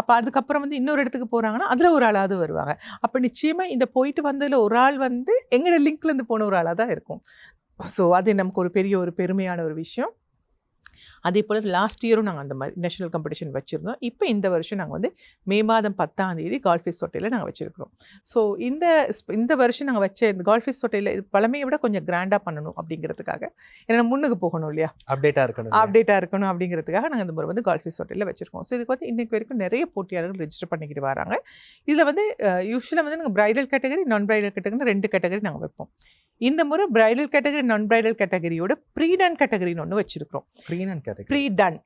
அப்ப அதுக்கப்புறம் வந்து இன்னொரு இடத்துக்கு போறாங்கன்னா, அதில ஒரு ஆளாவது வருவாங்க. அப்ப நிச்சயமா இந்த போயிட்டு வந்ததுல ஒரு ஆள் வந்து எங்களோட லிங்க்லேருந்து போன ஒரு ஆளா தான் இருக்கும். ஸோ அது நமக்கு ஒரு பெரிய ஒரு பெருமையான ஒரு விஷயம். அதேபோல லாஸ்ட் இயரும் நாங்க அந்த மாரி நேஷனல் காம்படிஷன் வச்சிருந்தோம். இப்ப இந்த வருஷம் நாங்க வந்து மே மாதம் 10ஆம் தேதி கால்ஃபீஸ் ஹோட்டல்ல நாங்க வச்சிருக்கிறோம். ஸோ இந்த வருஷம் நாங்க வச்ச இந்த கால்ஃபீஸ் ஹோட்டல்ல பழமையை விட கொஞ்சம் கிராண்டா பண்ணணும் அப்படிங்கிறதுக்காக, ஏன்னா முன்னுக்கு போகணும் இல்லையா? அப்டேட்டா இருக்கணும் அப்படிங்கிறதுக்காக நாங்க இந்த முறை வந்து கால்ஃபீஸ் ஹோட்டல்ல வச்சிருக்கோம். ஸோ இதுக்கு வந்து இன்னைக்கு வரைக்கும் நிறைய போட்டியாளர்கள் ரெஜிஸ்டர் பண்ணிக்கிட்டு வராங்க. இதுல வந்து யூசுவலா வந்து நாங்க பிரைடல் கேட்டகரி, நான் பிரைடல் கேட்டகரின்னு 2 கேட்டகரி நாங்க வைப்போம். இந்த முறை பிரைடல் கேட்டகரி, நான் பிரைடல் கேட்டகரியோட ப்ரீ டன் கேட்டகரின்னு ஒண்ணு வச்சிருக்கிறோம். Pre done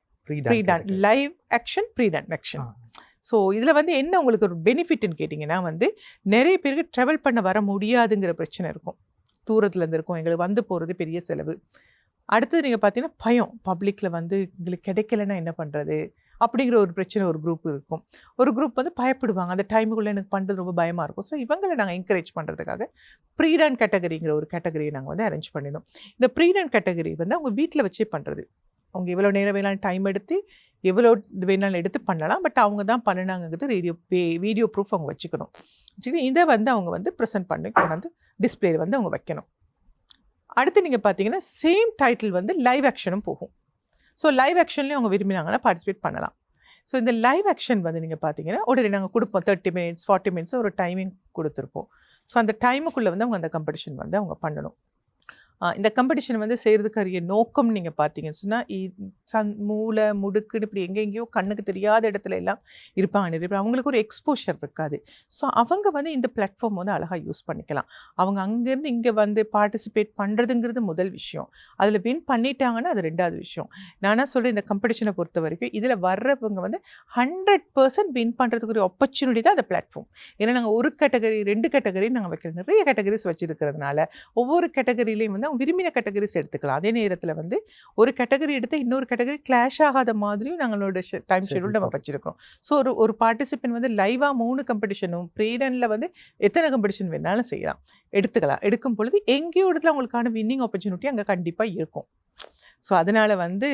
live action, pre done action. So இதில் வந்து என்ன உங்களுக்கு ஒரு பெனிஃபிட்னு கேட்டிங்கன்னா வந்து நிறைய பேருக்கு ட்ராவல் பண்ண வர முடியாதுங்கிற பிரச்சனை இருக்கும். தூரத்துலேருந்து இருக்கும், எங்களுக்கு வந்து போகிறது பெரிய செலவு. அடுத்தது நீங்கள் பார்த்தீங்கன்னா பயம், பப்ளிக்கில் வந்து எங்களுக்கு கிடைக்கலன்னா என்ன பண்ணுறது அப்படிங்கிற ஒரு பிரச்சனை ஒரு குரூப் இருக்கும். ஒரு குரூப் வந்து பயப்படுவாங்க, அந்த டைமுக்குள்ளே எனக்கு பண்ணுறது ரொம்ப பயமாக இருக்கும். ஸோ இவங்களை நாங்கள் என்கரேஜ் பண்ணுறதுக்காக ப்ரீ டன் கேட்டகரிங்கிற ஒரு கேட்டகரியை நாங்கள் வந்து அரேஞ்ச் பண்ணியிருந்தோம். இந்த ப்ரீ டன் கேட்டகரி வந்து அவங்க வீட்டில் வச்சே பண்ணுறது. அவங்க எவ்வளோ நேரம் வேணாலும் டைம் எடுத்து எவ்வளோ வேணாலும் எடுத்து பண்ணலாம். பட் அவங்க தான் பண்ணினாங்கிறது வீடியோ ப்ரூஃப் அவங்க வச்சுக்கணும். இதை வந்து அவங்க வந்து ப்ரெசென்ட் பண்ணி கொண்டாந்து டிஸ்பிளேல வந்து அவங்க வைக்கணும். அடுத்து நீங்கள் பார்த்தீங்கன்னா சேம் டைட்டில் வந்து லைவ் ஆக்ஷனும் போகும். ஸோ லைவ் ஆக்ஷன்லேயும் அவங்க விரும்பினாங்கன்னா பார்ட்டிசிபேட் பண்ணலாம். ஸோ இந்த லைவ் ஆக்ஷன் வந்து நீங்கள் பார்த்தீங்கன்னா உடனே நாங்கள் கொடுப்போம். 30 மினிட்ஸ் 40 மினிட்ஸ் ஒரு டைமிங் கொடுத்துருப்போம். ஸோ அந்த டைமுக்குள்ளே வந்து அவங்க அந்த காம்படிஷன் வந்து அவங்க பண்ணணும். இந்த காம்படிஷன் வந்து செய்கிறதுக்கு நோக்கம் நீங்கள் பார்த்தீங்கன்னு சொன்னால் மூளை முடுக்குன்னு இப்படி எங்கெங்கேயோ கண்ணுக்கு தெரியாத இடத்துல எல்லாம் இருப்பாங்க நிறைய பேர். அவங்களுக்கு ஒரு எக்ஸ்போஷர் இருக்காது. ஸோ அவங்க வந்து இந்த பிளாட்ஃபார்ம் வந்து அழகாக யூஸ் பண்ணிக்கலாம். அவங்க அங்கேருந்து இங்கே வந்து பார்ட்டிசிபேட் பண்ணுறதுங்கிறது முதல் விஷயம். அதில் வின் பண்ணிட்டாங்கன்னா அது 2வது விஷயம். நானாக சொல்கிறேன், இந்த காம்படிஷனை பொறுத்த வரைக்கும் இதில் வர்றவங்க வந்து 100% வின் பண்ணுறதுக்கு ஒரு ஆப்பர்ச்சுனிட்டி தான் அந்த பிளாட்ஃபார்ம். ஏன்னா நாங்கள் ஒரு கேட்டகரி 2 கேட்டகரி நாங்கள் வைக்கிறோம். நிறைய கேட்டகரிஸ் வச்சுருக்கிறதுனால ஒவ்வொரு கேட்டகரியிலையும் வந்து விரும்பின கேட்டகரிஸ் எடுத்துக்கலாம். அதே நேரத்தில் வந்து ஒரு கேட்டகரி எடுத்து இன்னொரு கேட்டகரி கிளாஷ் ஆகாத மாதிரியும் நாங்களோட டைம் ஷெட்யூல் நம்ம வச்சிருக்கிறோம். ஸோ ஒரு பார்ட்டிசிபென்ட் வந்து லைவாக 3 காம்படிஷனும் ப்ரீடனில் வந்து எத்தனை காம்படிஷன் வேணாலும் செய்யலாம், எடுத்துக்கலாம். எடுக்கும் பொழுது எங்கேயோ இடத்துல அவங்களுக்கான வின்னிங் ஆப்பர்ச்சுனிட்டி அங்கே கண்டிப்பாக இருக்கும். ஸோ அதனால் வந்து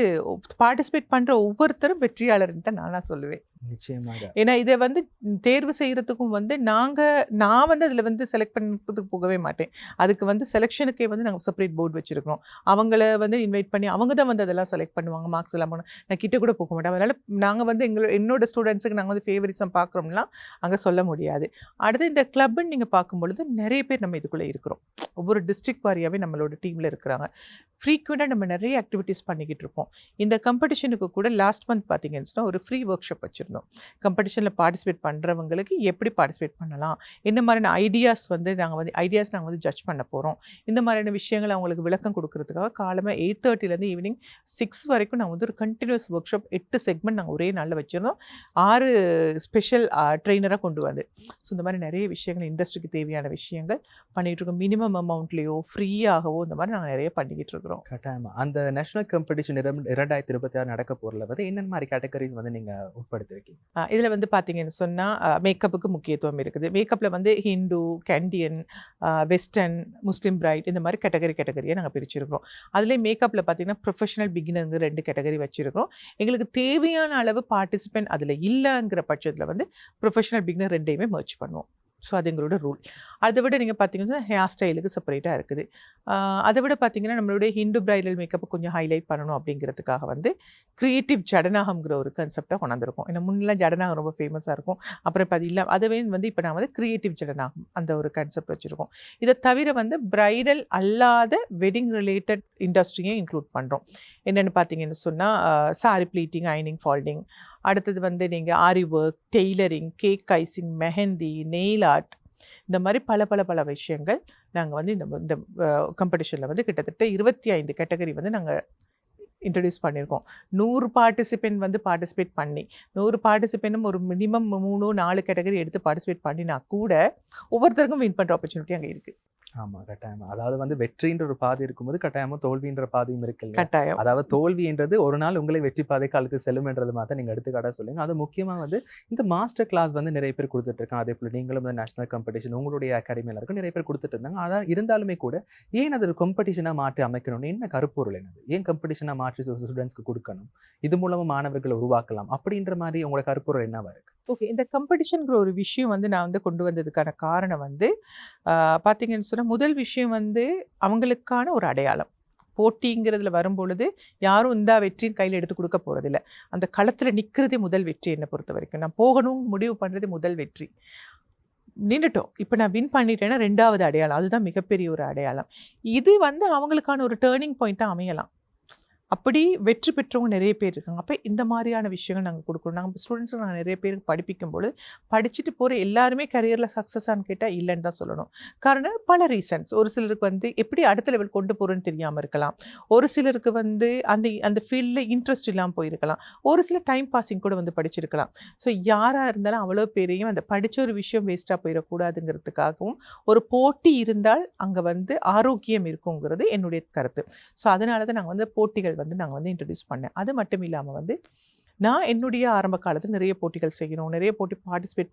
பார்ட்டிசிபேட் பண்ணுற ஒவ்வொருத்தரும் வெற்றியாளர்னு தான் நான் சொல்லுவேன். நிச்சயமாக. ஏன்னா இதை வந்து தேர்வு செய்கிறதுக்கும் வந்து நான் வந்து அதில் வந்து செலக்ட் பண்ணுறதுக்கு போகவே மாட்டேன். அதுக்கு வந்து செலெக்ஷனுக்கே வந்து நாங்கள் செப்பரேட் போர்டு வச்சுருக்கிறோம். அவங்கள வந்து இன்வைட் பண்ணி அவங்க தான் வந்து அதெல்லாம் செலக்ட் பண்ணுவாங்க. மார்க்ஸ் எல்லாம் நான் கிட்ட கூட போக மாட்டேன். அதனால் நாங்கள் வந்து என்னோட ஸ்டூடெண்ட்ஸுக்கு நாங்கள் வந்து ஃபேவரிட்ஸும் பார்க்குறோம்லாம் அங்கே சொல்ல முடியாது. அடுத்து இந்த கிளப்புன்னு நீங்கள் பார்க்கும்பொழுது நிறைய பேர் நம்ம இதுக்குள்ளே இருக்கிறோம். ஒவ்வொரு டிஸ்ட்ரிக்ட் வாரியாகவே நம்மளோட டீமில் இருக்கிறாங்க. ஃப்ரீக்வெண்ட்டாக நம்ம நிறைய ஆக்டிவிட்டீஸ் பண்ணிக்கிட்டு இருக்கோம். இந்த காம்படிஷனுக்கு கூட லாஸ்ட் மந்த் பார்த்தீங்கன்னா ஒரு ஃப்ரீ ஒர்க் ஷாப் வச்சுருந்தோம். காம்படிஷனில் பார்ட்டிசிபேட் பண்ணுறவங்களுக்கு எப்படி பார்ட்டிசிபேட் பண்ணலாம், என்ன மாதிரியான ஐடியாஸ் நாங்கள் வந்து ஜட்ஜ் பண்ண போகிறோம், இந்த மாதிரியான விஷயங்களை அவங்களுக்கு விளக்கம் கொடுக்கறதுக்காக காலமாக 8:30 ஈவினிங் 6 வரைக்கும் நாங்கள் வந்து ஒரு கண்டினியூஸ் ஒர்க் ஷாப் 8 செக்மெண்ட் நாங்கள் ஒரே நாளில் வச்சுருந்தோம். 6 ஸ்பெஷல் ட்ரெயினராக கொண்டு வந்து. ஸோ இந்த மாதிரி நிறைய விஷயங்கள் இண்டஸ்ட்ரிக்கு தேவையான விஷயங்கள் பண்ணிகிட்டு இருக்கோம். மினிமம் அமௌண்ட்லேயோ ஃப்ரீயாகவோ இந்த மாதிரி நாங்கள் நிறைய பண்ணிக்கிட்டு இருக்கோம். கட்டாயமா. அந்த நேஷனல் காம்படிஷன் 2026 நடக்க போறதுல வந்து என்னென்ன மாதிரி கேட்டகரிஸ் வந்து நீங்க உட்படுத்திருக்கீங்க? இதில் வந்து பார்த்தீங்கன்னு சொன்னால் மேக்கப்புக்கு முக்கியத்துவம் இருக்குது. மேக்கப்பில் வந்து ஹிந்து, கேண்டியன், வெஸ்டர்ன், முஸ்லீம் பிரைட் இந்த மாதிரி கேட்டகரியாக நாங்கள் பிரிச்சிருக்கிறோம். அதுலேயே மேக்கப்பில் பார்த்தீங்கன்னா ப்ரொஃபஷனல் பிகினருங்க 2 கேட்டகரி வச்சுருக்கிறோம். எங்களுக்கு தேவையான அளவு பார்ட்டிசிபென்ட் அதில் இல்லைங்கிற பட்சத்தில் வந்து ப்ரொஃபஷனல் பிகினர் 2யுமே மர்ஜ் பண்ணுவோம். ஸோ அது எங்களோட ரூல். அதை விட நீங்கள் பார்த்தீங்கன்னா ஹேர் ஸ்டைலுக்கு செப்பரேட்டாக இருக்குது. அதை விட பார்த்தீங்கன்னா நம்மளுடைய ஹிந்து பிரைடல் மேக்கப்பை கொஞ்சம் ஹைலைட் பண்ணணும் அப்படிங்கிறதுக்காக வந்து க்ரியேட்டிவ் ஜடநாகம்ங்கிற ஒரு கான்செப்டாக கொண்டாந்துருக்கோம். ஏன்னா முன்னெல்லாம் ஜடநாகம் ரொம்ப ஃபேமஸாக இருக்கும். அப்புறம் இப்போ அது இல்லை, அதுவே வந்து இப்போ நான் வந்து க்ரியேட்டிவ் ஜடநாகம் அந்த ஒரு கான்செப்ட் வச்சுருக்கோம். இதை தவிர வந்து பிரைடல் அல்லாத வெட்டிங் ரிலேட்டட் இண்டஸ்ட்ரியும் இன்க்ளூட் பண்ணுறோம். என்னென்னு பார்த்தீங்கன்னு சொன்னால் சாரி ப்ளீட்டிங், அயனிங், ஃபால்டிங், அடுத்தது வந்து நீங்கள் aari work, tailoring, cake icing, mehndi, nail art, இந்த மாதிரி பல விஷயங்கள் நாங்கள் வந்து இந்த காம்படிஷனில் வந்து கிட்டத்தட்ட 25 கேட்டகரி வந்து நாங்கள் இன்ட்ரடியூஸ் பண்ணியிருக்கோம். 100 பார்ட்டிசிபெண்ட் வந்து பார்ட்டிசிபேட் பண்ணி 100 பார்ட்டிசிபெண்ட்டும் ஒரு மினிமம் 3-4 கேட்டகரி எடுத்து பார்ட்டிசிபேட் பண்ணினா கூட ஒவ்வொருத்தருக்கும் வின் பண்ணுற ஆப்பர்ச்சுனிட்டி அங்கே இருக்குது. ஆமா, கட்டாயமா. அதாவது வந்து வெற்றின்ற ஒரு பாதை இருக்கும்போது கட்டாயமா தோல்வின்ற பாதையும் இருக்கு. கட்டாயம். அதாவது தோல்வின்றது ஒரு நாள் உங்களை வெற்றி பாதைக்கு அழைத்து செல்லும்ன்றது மாதிரி நீங்க எடுத்துக்காட்டா சொல்லுங்க. அது முக்கியமா வந்து இந்த மாஸ்டர் கிளாஸ் வந்து நிறைய பேர் கொடுத்துட்டு இருக்காங்க. அதே போல நீங்களும் இந்த நேஷனல் காம்படிஷன் உங்களுடைய அகாடமியில இருக்க நிறைய பேர் கொடுத்துட்டு இருந்தாங்க. அதான் இருந்தாலுமே கூட ஏன் அது ஒரு காம்படிஷனா மாற்றி அமைக்கணும்னு என்ன கருப்பொருள் என்னது? ஏன் காம்படிஷனா மாற்றி ஸ்டூடெண்ட்ஸ்க்கு கொடுக்கணும், இது மூலமா மாணவர்களை உருவாக்கலாம் அப்படின்ற மாதிரி உங்களோட கருப்பொருள் என்னவா இருக்கு? ஓகே, இந்த காம்படிஷனுங்கிற ஒரு விஷயம் வந்து நான் வந்து கொண்டு வந்ததுக்கான காரணம் வந்து பார்த்தீங்கன்னு சொன்னால் முதல் விஷயம் வந்து அவங்களுக்கான ஒரு அடையாளம். போட்டிங்கிறதுல வரும்பொழுது யாரும் இந்த வெற்றியின் கையில் எடுத்து கொடுக்க போகிறதில்ல. அந்த களத்தில் நிற்கிறதே முதல் வெற்றி. என்னை பொறுத்த வரைக்கும் நான் போகணும் முடிவு பண்ணுறது முதல் வெற்றி. நின்றுட்டோம், இப்போ நான் வின் பண்ணிட்டேன்னா 2வது அடையாளம், அதுதான் மிகப்பெரிய ஒரு அடையாளம். இது வந்து அவங்களுக்கான ஒரு டேர்னிங் பாயிண்ட்டாக அமையலாம். அப்படி வெற்றி பெற்றவங்க நிறைய பேர் இருக்காங்க. அப்போ இந்த மாதிரியான விஷயங்கள் நாங்கள் கொடுக்குறோம். நாங்கள் ஸ்டூடெண்ட்ஸுக்கு நாங்கள் நிறைய பேருக்கு படிப்பிக்கும்போது படிச்சுட்டு போகிற எல்லாருமே கரியரில் சக்ஸஸான்னு கேட்டால் இல்லைன்னு தான் சொல்லணும். காரணம் பல ரீசன்ஸ். ஒரு சிலருக்கு வந்து எப்படி அடுத்த லெவல் கொண்டு போகிறோன்னு தெரியாமல் இருக்கலாம். ஒரு சிலருக்கு வந்து அந்த ஃபீல்டில் இன்ட்ரெஸ்ட் இல்லாமல் போயிருக்கலாம். ஒரு சில டைம் பாஸிங் கூட வந்து படிச்சிருக்கலாம். ஸோ யாராக இருந்தாலும் அவ்வளோ பேரையும் அந்த படித்த ஒரு விஷயம் வேஸ்ட்டாக போயிடக்கூடாதுங்கிறதுக்காகவும் ஒரு போட்டி இருந்தால் அங்கே வந்து ஆரோக்கியம் இருக்குங்கிறது என்னுடைய கருத்து. ஸோ அதனால தான் நாங்கள் வந்து போட்டிகள் வந்து நாங்கள் வந்து இன்ட்ரடியூஸ் பண்ணேன். அது மட்டும் இல்லாமல் வந்து நான் என்னுடைய ஆரம்ப காலத்தில் நிறைய போட்டிகள் செய்யணும், நிறைய போட்டி பார்ட்டிசிபேட்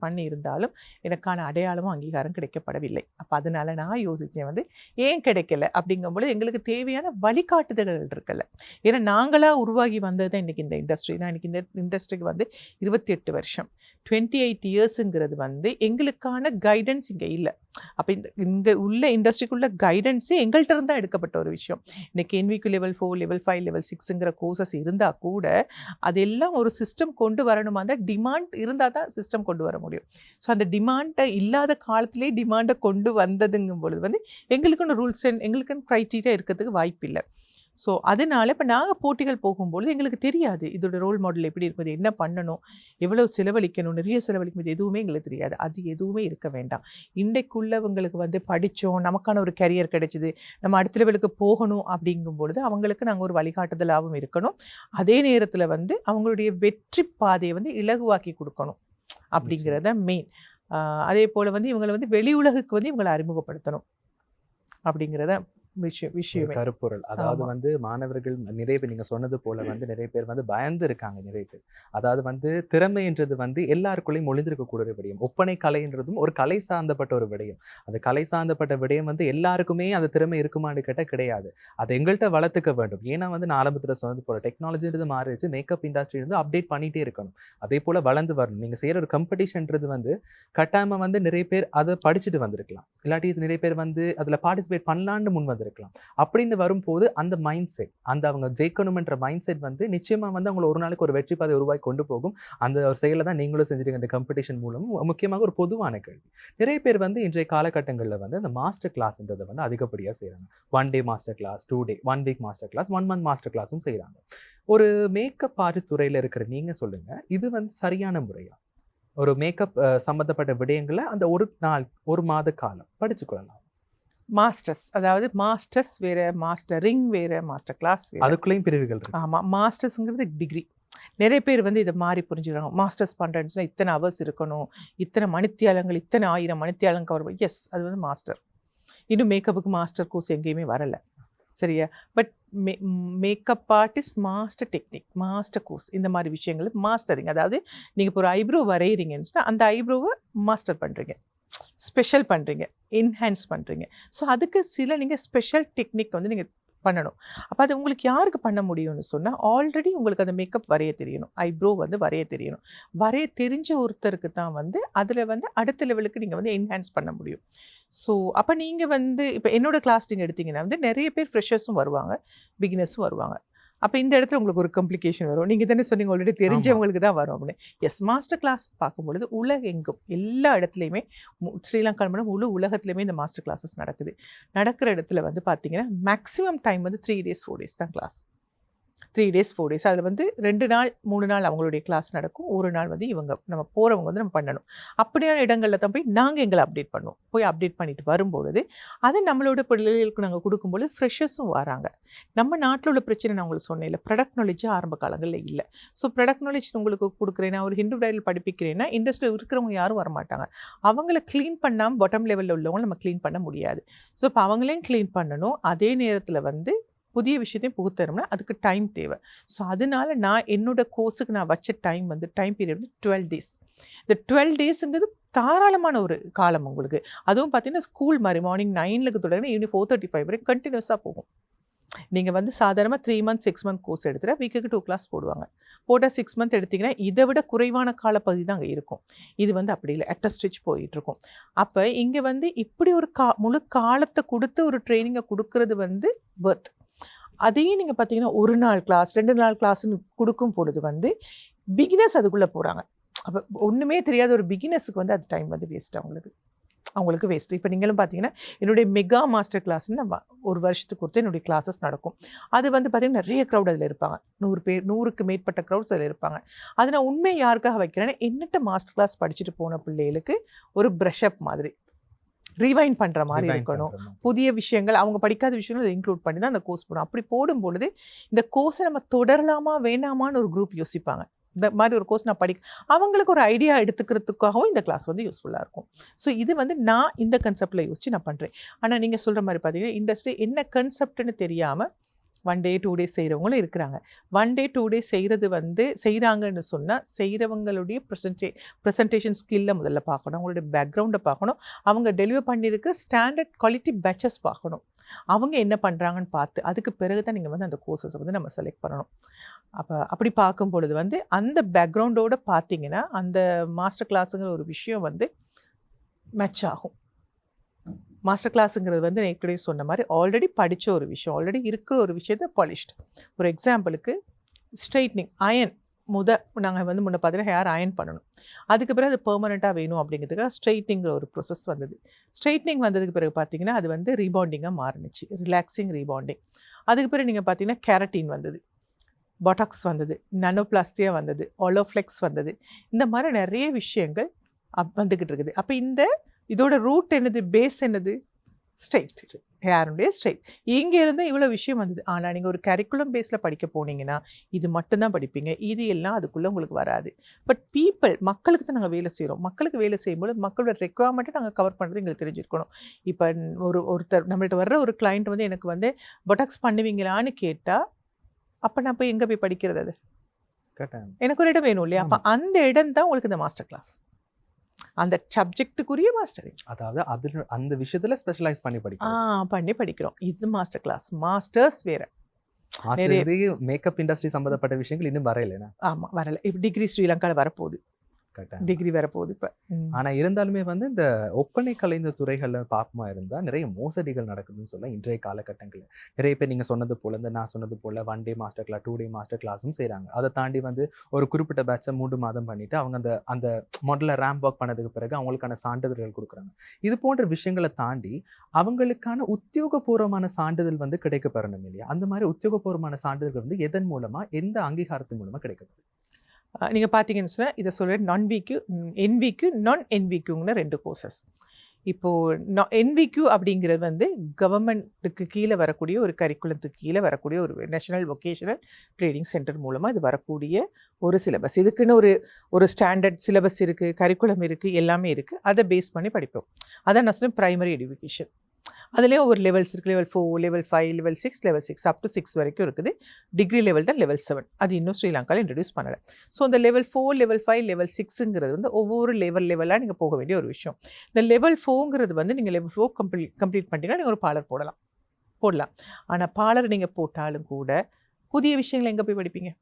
பண்ணி இருந்தாலும் எனக்கான அடையாளமும் அங்கீகாரம் கிடைக்கப்படவில்லை. அப்போ அதனால நான் யோசித்தேன் வந்து ஏன் கிடைக்கல அப்படிங்கும்போது எங்களுக்கு தேவையான வழிகாட்டுதல்கள் இருக்குல்ல. ஏன்னா நாங்களாக உருவாகி வந்தது தான் இன்றைக்கி இந்த இண்டஸ்ட்ரி. நான் இன்றைக்கி இந்த இண்டஸ்ட்ரிக்கு வந்து 28 வருஷம், 28 இயர்ஸுங்கிறது வந்து எங்களுக்கான கைடன்ஸ் இங்கே இல்லை. அப்போ இங்கே உள்ள இண்டஸ்ட்ரிக்குள்ள கைடன்ஸே எங்கள்கிட்ட இருந்தால் எடுக்கப்பட்ட ஒரு விஷயம். இன்றைக்கி NVQ level 4, level 5, level 6ங்கிற courses இருந்தால் கூட அதெல்லாம் ஒரு சிஸ்டம் கொண்டு வரணுமா, அந்த டிமாண்ட் இருந்தால் தான் சிஸ்டம் கொண்டு வர முடியும். ஸோ அந்த டிமாண்டை இல்லாத காலத்திலே டிமாண்டை கொண்டு வந்ததுங்கும் பொழுது வந்து எங்களுக்குன்னு ரூல்ஸ் எங்களுக்குன்னு க்ரைட்டீரியா இருக்கிறதுக்கு வாய்ப்பு இல்லை. ஸோ அதனால இப்போ நாங்கள் போட்டிகள் போகும்போது எங்களுக்கு தெரியாது இதோட ரோல் மாடல் எப்படி இருக்குது, என்ன பண்ணணும், எவ்வளோ செலவழிக்கணும், நிறைய செலவழிக்கும், இது எதுவுமே எங்களுக்கு தெரியாது. அது எதுவுமே இருக்க வேண்டாம். இன்றைக்குள்ளவங்களுக்கு வந்து படித்தோம், நமக்கான ஒரு கரியர் கிடைச்சிது, நம்ம அடுத்த லெவலுக்கு போகணும் அப்படிங்கும்பொழுது அவங்களுக்கு நாங்கள் ஒரு வழிகாட்டுதலாகவும் இருக்கணும். அதே நேரத்தில் வந்து அவங்களுடைய வெற்றி பாதையை வந்து இலகுவாக்கி கொடுக்கணும் அப்படிங்கிறத மெயின். அதே போல் வந்து இவங்களை வந்து வெளி உலகுக்கு வந்து இவங்களை அறிமுகப்படுத்தணும் அப்படிங்கிறத விஷயமே. கருப்பொருள். அதாவது ஆமா. வந்து மாணவர்கள் நிறைய பேர் நீங்க சொன்னது போல வந்து நிறைய பேர் வந்து பயந்து இருக்காங்க நிறைய பேர். அதாவது வந்து திறமைன்றது வந்து எல்லாருக்குள்ளயும் ஒளிந்திருக்கக்கூடிய ஒரு விடயம். ஒப்பனை கலைன்றதும் ஒரு கலை சார்ந்தப்பட்ட ஒரு விடயம். அந்த கலை சார்ந்தப்பட்ட விடயம் வந்து எல்லாருக்குமே அந்த திறமை இருக்குமான்னு கேட்டா கிடையாது. அதை எங்கள்ட்ட வளர்த்துக்க வேண்டும். ஏன்னா வந்து நான் ஆரம்பத்துல சொன்னது போல டெக்னாலஜின்றது மாறிடுச்சு. மேக்கப் இண்டஸ்ட்ரி வந்து அப்டேட் பண்ணிட்டே இருக்கணும். அதே போல வளர்ந்து வரணும். நீங்க செய்யற ஒரு காம்படிஷன்ன்றது வந்து கட்டாயமா வந்து நிறைய பேர் அதை படிச்சுட்டு வந்திருக்கலாம். இல்லாட்டி நிறைய பேர் வந்து அதுல பார்ட்டிசிபேட் பண்ணலான்னு முன் வந்திருக்கலாம். அப்படின்னு வரும்போது அந்த மைண்ட் செட், அந்த அவங்க ஜெயிக்கணும்ன்ற மைண்ட் செட் வந்து நிச்சயமா வந்து அவங்களை ஒரு நாளைக்கு ஒரு வெற்றி பாதை உருவாக்கி கொண்டு போகும். அந்த ஒரு செயலை தான் நீங்களும் செஞ்சிருக்க இந்த காம்படிஷன் மூலம். முக்கியமாக ஒரு பொதுவான கேள்வி. நிறைய பேர் வந்து இன்றைய காலகட்டங்களில் வந்து அந்த மாஸ்டர் கிளாஸ்ன்றதை வந்து அதிகப்படியாக செய்கிறாங்க. 1 day master class, 2 day, 1 week master class, 1 month master கிளாஸும் செய்கிறாங்க. ஒரு மேக்கப் ஆர்டிஸ்ட் துறையில் இருக்கிற நீங்க சொல்லுங்க, இது வந்து சரியான முறையா? ஒரு மேக்கப் சம்பந்தப்பட்ட விடயங்களை அந்த ஒரு நாள், ஒரு மாத காலம் படிச்சுக்கொள்ளலாம். மாஸ்டர்ஸ், அதாவது மாஸ்டர்ஸ் வேற, மாஸ்டரிங் வேற, மாஸ்டர் கிளாஸ் வேற. அதுக்குள்ளேயும் பிரிவுகள் இருக்கு. ஆமாம், மாஸ்டர்ஸுங்கிறது டிகிரி. நிறைய பேர் வந்து இதை மாறி புரிஞ்சுக்கிறாங்க. மாஸ்டர்ஸ் பண்ணுறேன்னு இத்தனை ஹவர்ஸ் இருக்கணும், இத்தனை மணித்தியாலங்கள், இத்தனை 1000 மணித்தியாலம் கவர். எஸ், அது வந்து மாஸ்டர். இன்னும் மேக்கப்புக்கு மாஸ்டர் கோர்ஸ் எங்கேயுமே வரலை, சரியா? But makeup artist master technique, master course, இந்த மாதிரி விஷயங்கள் மாஸ்டரிங். அதாவது நீங்கள் இப்போ ஒரு ஐப்ரோ வரைகிறீங்கன்னு சொன்னால் அந்த ஐப்ரோவை மாஸ்டர் பண்ணுறீங்க, ஸ்பெஷல் பண்ணுறீங்க, என்ஹான்ஸ் பண்ணுறீங்க. ஸோ அதுக்கு சில நீங்கள் ஸ்பெஷல் டெக்னிக் வந்து நீங்கள் பண்ணணும். அப்போ அது உங்களுக்கு யாருக்கு பண்ண முடியும்னு சொன்னால், ஆல்ரெடி உங்களுக்கு அந்த மேக்கப் வரைய தெரியணும், ஐப்ரோ வந்து வரைய தெரியணும். வரைய தெரிஞ்ச ஒருத்தருக்கு தான் வந்து அதில் வந்து அடுத்த லெவலுக்கு நீங்கள் வந்து என்ஹான்ஸ் பண்ண முடியும். ஸோ அப்போ நீங்கள் வந்து இப்போ என்னோட கிளாஸ் நீங்கள் எடுத்திங்கன்னா வந்து நிறைய பேர் ஃப்ரெஷர்ஸும் வருவாங்க, பிகினர்ஸும் வருவாங்க. அப்போ இந்த இடத்துல உங்களுக்கு ஒரு காம்ப்ளிகேஷன் வரும். நீங்கள் தானே சொன்னீங்க ஆல்ரெடி தெரிஞ்சவங்களுக்கு தான் வரும் அப்படின்னு. எஸ், மாஸ்டர் கிளாஸ் பார்க்கும்பொழுது உலகெங்கும் எல்லா இடத்துலையுமே, ஸ்ரீலங்கா மேடம் முழு உலகத்துலையுமே இந்த மாஸ்டர் கிளாஸஸ் நடக்குது. நடக்கிற இடத்துல வந்து பார்த்தீங்கன்னா மேக்ஸிமம் டைம் வந்து 3 days 4 days தான் கிளாஸ். 3 days 4 days. அதில் வந்து 2 நாள் 3 நாள் அவங்களுடைய கிளாஸ் நடக்கும். ஒரு நாள் வந்து இவங்க நம்ம போகிறவங்க வந்து நம்ம பண்ணணும். அப்படியான இடங்களில் தான் போய் நாங்கள் எங்களை அப்டேட் பண்ணுவோம். போய் அப்டேட் பண்ணிட்டு வரும்பொழுது அதை நம்மளோட பிள்ளைகளுக்கு நாங்கள் கொடுக்கும்பொழுது ஃப்ரெஷர்ஸும் வராங்க. நம்ம நாட்டில் உள்ள பிரச்சனை நான் உங்களுக்கு சொன்னேன் இல்லை, ப்ராடக்ட் நாலேஜ் ஆரம்ப காலங்களில் இல்லை. ஸோ ப்ராடக்ட் நாலேஜ் உங்களுக்கு கொடுக்குறேன்னா, ஒரு ஹிந்து பிரைடல் படிப்பிக்கிறேன்னா இண்டஸ்ட்ரியில் இருக்கிறவங்க யாரும் வரமாட்டாங்க. அவங்கள க்ளீன் பண்ணாமல் பாட்டம் லெவலில் உள்ளவங்க நம்ம க்ளீன் பண்ண முடியாது. ஸோ இப்போ அவங்களையும் க்ளீன் பண்ணணும், அதே நேரத்தில் வந்து புதிய விஷயத்தையும் புகுத்தணும்னா அதுக்கு டைம் தேவை. ஸோ அதனால நான் என்னோட கோர்ஸுக்கு நான் வச்ச டைம் வந்து டைம் பீரியட் வந்து 12 days. இந்த 12 daysங்கிறது தாராளமான ஒரு காலம் உங்களுக்கு. அதுவும் பார்த்தீங்கன்னா ஸ்கூல் மாதிரி மார்னிங் 9க்கு தொடங்கி ஈவினிங் 4:35 வரைக்கும் கண்டினியூஸாக போகும். நீங்கள் வந்து சாதாரணமாக 3 months 6 month கோர்ஸ் எடுத்துகிற வீக்குக்கு 2 class போடுவாங்க. போட்டால் 6 month எடுத்திங்கன்னா இதை விட குறைவான காலப்பகுதி தான் அங்கே இருக்கும். இது வந்து அப்படி இல்லை, அட் அ ஸ்டிச் போயிட்டுருக்கும். அப்போ இங்கே வந்து இப்படி ஒரு முழு காலத்தை கொடுத்து ஒரு ட்ரைனிங்கை கொடுக்கறது வந்து ஒர்த். அதையும் நீங்கள் பார்த்தீங்கன்னா 1 நாள் கிளாஸ் 2 நாள் கிளாஸ்ன்னு கொடுக்கும் பொழுது வந்து பிகினர்ஸ் அதுக்குள்ளே போகிறாங்க. அப்போ ஒன்றுமே தெரியாத ஒரு பிகினர்ஸுக்கு வந்து அது டைம் வந்து வேஸ்ட், அவங்களுக்கு வேஸ்ட். இப்போ நீங்களும் பார்த்தீங்கன்னா என்னுடைய மெகா மாஸ்டர் கிளாஸ்ன்னு நம்ம ஒரு வருஷத்துக்கு கொடுத்து என்னுடைய கிளாஸஸ் நடக்கும். அது வந்து பார்த்திங்கன்னா நிறைய க்ரௌட் அதில் இருப்பாங்க, 100 பேர் 100க்கு மேற்பட்ட க்ரௌட்ஸ் அதில் இருப்பாங்க. அது நான் உண்மையை யாருக்காக வைக்கிறேன்னா, என்னட்ட மாஸ்டர் கிளாஸ் படிச்சுட்டு போன பிள்ளைகளுக்கு ஒரு ப்ரஷ்அப் மாதிரி, ரீவைண்ட் பண்ணுற மாதிரி இருக்கணும். புதிய விஷயங்கள் அவங்க படிக்காத விஷயங்கள் இன்க்ளூட் பண்ணி தான் அந்த கோர்ஸ் போடணும். அப்படி போடும்பொழுது இந்த கோர்ஸை நம்ம தொடரலாமா வேணாமான்னு ஒரு குரூப் யோசிப்பாங்க. இந்த மாதிரி ஒரு கோர்ஸ் நான் அவங்களுக்கு ஒரு ஐடியா எடுத்துக்கிறதுக்காகவும் இந்த கிளாஸ் வந்து யூஸ்ஃபுல்லாக இருக்கும். ஸோ இது வந்து நான் இந்த கன்செப்டில் யோசித்து நான் பண்ணுறேன். ஆனால் நீங்கள் சொல்கிற மாதிரி பார்த்தீங்கன்னா இண்டஸ்ட்ரி என்ன கன்செப்ட்னு தெரியாமல் 1 day 2 days செய்கிறவங்களும் இருக்கிறாங்க. 1 day 2 days செய்கிறது வந்து செய்கிறாங்கன்னு சொன்னால் செய்கிறவங்களுடைய ப்ரெசன்டேஷன் ஸ்கில்லை முதல்ல பார்க்கணும், அவங்களுடைய பேக்ரவுண்டை பார்க்கணும், அவங்க டெலிவர் பண்ணியிருக்கிற ஸ்டாண்டர்ட் குவாலிட்டி பேட்சஸ் பார்க்கணும், அவங்க என்ன பண்ணுறாங்கன்னு பார்த்து அதுக்கு பிறகு தான் நீங்கள் வந்து அந்த கோர்சஸை வந்து நம்ம செலக்ட் பண்ணணும். அப்படி பார்க்கும் பொழுது வந்து அந்த பேக்ரவுண்டோடு பார்த்தீங்கன்னா அந்த மாஸ்டர் கிளாஸுங்கிற ஒரு விஷயம் வந்து மேட்ச் ஆகும். மாஸ்டர் கிளாஸுங்கிறது வந்து நான் ஏற்கனவே சொன்ன மாதிரி ஆல்ரெடி படித்த ஒரு விஷயம், ஆல்ரெடி இருக்கிற ஒரு விஷயத்தை பாலிஷ்ட். ஒரு எக்ஸாம்பிளுக்கு ஸ்ட்ரைட்னிங், அயன் நாங்கள் வந்து முன்ன பார்த்தீங்கன்னா ஹேர் அயன் பண்ணணும், அதுக்கு பிறகு அது பெர்மனெண்ட்டாக வேணும் அப்படிங்கிறதுக்காக ஸ்ட்ரைட்னிங்கிற ஒரு ப்ரொசஸ் வந்தது. ஸ்ட்ரைட்னிங் வந்ததுக்கு பிறகு பார்த்தீங்கன்னா அது வந்து ரீபாண்டிங்காக மாறினுச்சு, ரிலாக்ஸிங் ரீபாண்டிங். அதுக்கு பிறகு நீங்கள் பார்த்தீங்கன்னா கெரட்டின் வந்தது, பாட்டாக்ஸ் வந்தது, நானோபிளாஸ்டியா வந்தது, ஆலோஃப்ளெக்ஸ் வந்தது. இந்த மாதிரி நிறைய விஷயங்கள் வந்துக்கிட்டு இருக்குது. அப்போ இதோட ரூட் என்னது, பேஸ் என்னது, ஸ்ட்ரெயிட் ஹேருடைய ஸ்ட்ரைட். இங்கேருந்து இவ்வளோ விஷயம் வந்தது. ஆனால் நீங்கள் ஒரு கரிக்குலம் பேஸில் படிக்க போனீங்கன்னா இது மட்டும்தான் படிப்பீங்க. இது எல்லாம் அதுக்குள்ளே உங்களுக்கு வராது. பட் மக்களுக்கு தான் நாங்கள் வேலை செய்கிறோம். மக்களுக்கு வேலை செய்யும்போது மக்களோட ரெக்குவயர்மெண்ட்டை நாங்கள் கவர் பண்ணுறது எங்களுக்கு தெரிஞ்சிருக்கணும். இப்போ ஒருத்தர் நம்மள்ட்ட வர்ற ஒரு கிளைண்ட் வந்து எனக்கு வந்து பொட்டாக்ஸ் பண்ணுவீங்களான்னு கேட்டால் அப்போ நான் போய் எங்கே போய் படிக்கிறது? அது எனக்கு ஒரு இடம் வேணும் இல்லையா? அப்போ அந்த இடம் தான் உங்களுக்கு இந்த மாஸ்டர் கிளாஸ், அந்த சப்ஜெக்ட்டுக்குரிய மாஸ்டரிங். அதாவது அதில் அந்த விஷயத்துல ஸ்பெஷலைஸ் பண்ணி படிக்கிறோம். இது மாஸ்டர் கிளாஸ். மாஸ்டர்ஸ் வேற. மேக்கப் இண்டஸ்ட்ரி சம்பந்தப்பட்ட விஷயங்கள் இன்னும் வரல. ஆமா, வரல. இப்போ டிகிரி ஸ்ரீலங்காவில் வரப்போகுது, டிகிரி வரப்போகுது இப்போ. ஆனால் இருந்தாலுமே வந்து இந்த ஒப்பனை கலைந்த துறைகளில் பார்ப்பமா இருந்தால் நிறைய மோசடிகள் நடக்குதுன்னு சொல்ல இன்றைய காலகட்டங்களில். நிறைய பேர் நீங்கள் சொன்னது போல், நான் சொன்னது போல் 1 டே மாஸ்டர் கிளாஸ் 2 டே மாஸ்டர் கிளாஸும் செய்கிறாங்க. அதை தாண்டி வந்து ஒரு குறிப்பிட்ட பேட்சை 3 மாதம் பண்ணிவிட்டு அவங்க அந்த மாடலில் ரேம்ப் ஒர்க் பண்ணதுக்கு பிறகு அவங்களுக்கான சான்றிதழ்கள் கொடுக்குறாங்க. இது போன்ற விஷயங்களை தாண்டி அவங்களுக்கான உத்தியோகபூர்வமான சான்றிதழ் வந்து கிடைக்கப்பெறணும் இல்லையா? அந்த மாதிரி உத்தியோகபூர்வமான சான்றிதழ்கள் வந்து எதன் மூலமாக, எந்த அங்கீகாரத்தின் மூலமாக கிடைக்கப்படும்? நீங்கள் பார்த்தீங்கன்னு சொன்னால் இதை சொல்கிறேன். NVQ, நான் NVQன்னு 2 கோர்சஸ். இப்போது NVQ அப்படிங்கிறது வந்து கவர்மெண்ட்டுக்கு கீழே வரக்கூடிய ஒரு கரிக்குலத்துக்கு கீழே வரக்கூடிய ஒரு நேஷனல் வொகேஷனல் ட்ரைனிங் சென்டர் மூலமாக இது வரக்கூடிய ஒரு சிலபஸ். இதுக்குன்னு ஒரு ஸ்டாண்டர்ட் சிலபஸ் இருக்குது, கரிக்குலம் இருக்குது, எல்லாமே இருக்குது. அதை பேஸ் பண்ணி படிப்போம். அதான் நான் சொன்னேன் ப்ரைமரி எஜுகேஷன். அதுலேயே ஒரு லெவல்ஸ் இருக்குது. Level 4, level 5, level 6, level 6 up to 6 வரைக்கும் இருக்குது. டிகிரி லெவல் தான் லெவல் 7. அது இன்னும் ஸ்ரீலங்காவில் இன்ட்ரடியூஸ் பண்ணலை. ஸோ இந்த லெவல் 4, லெவல் 5, லெவல் 6ங்கிறது வந்து ஒவ்வொரு லெவலாக நீங்கள் போக வேண்டிய ஒரு விஷயம். இந்த லெவல் 4ங்கிறது வந்து நீங்கள் லெவல் 4 கம்ப்ளீட் பண்ணிட்டீங்கன்னா நீங்கள் ஒரு பார்லர் போடலாம். ஆனால் பார்லர் நீங்கள் போட்டாலும் கூட புதிய விஷயங்களை எங்கே போய் படிப்பீங்க?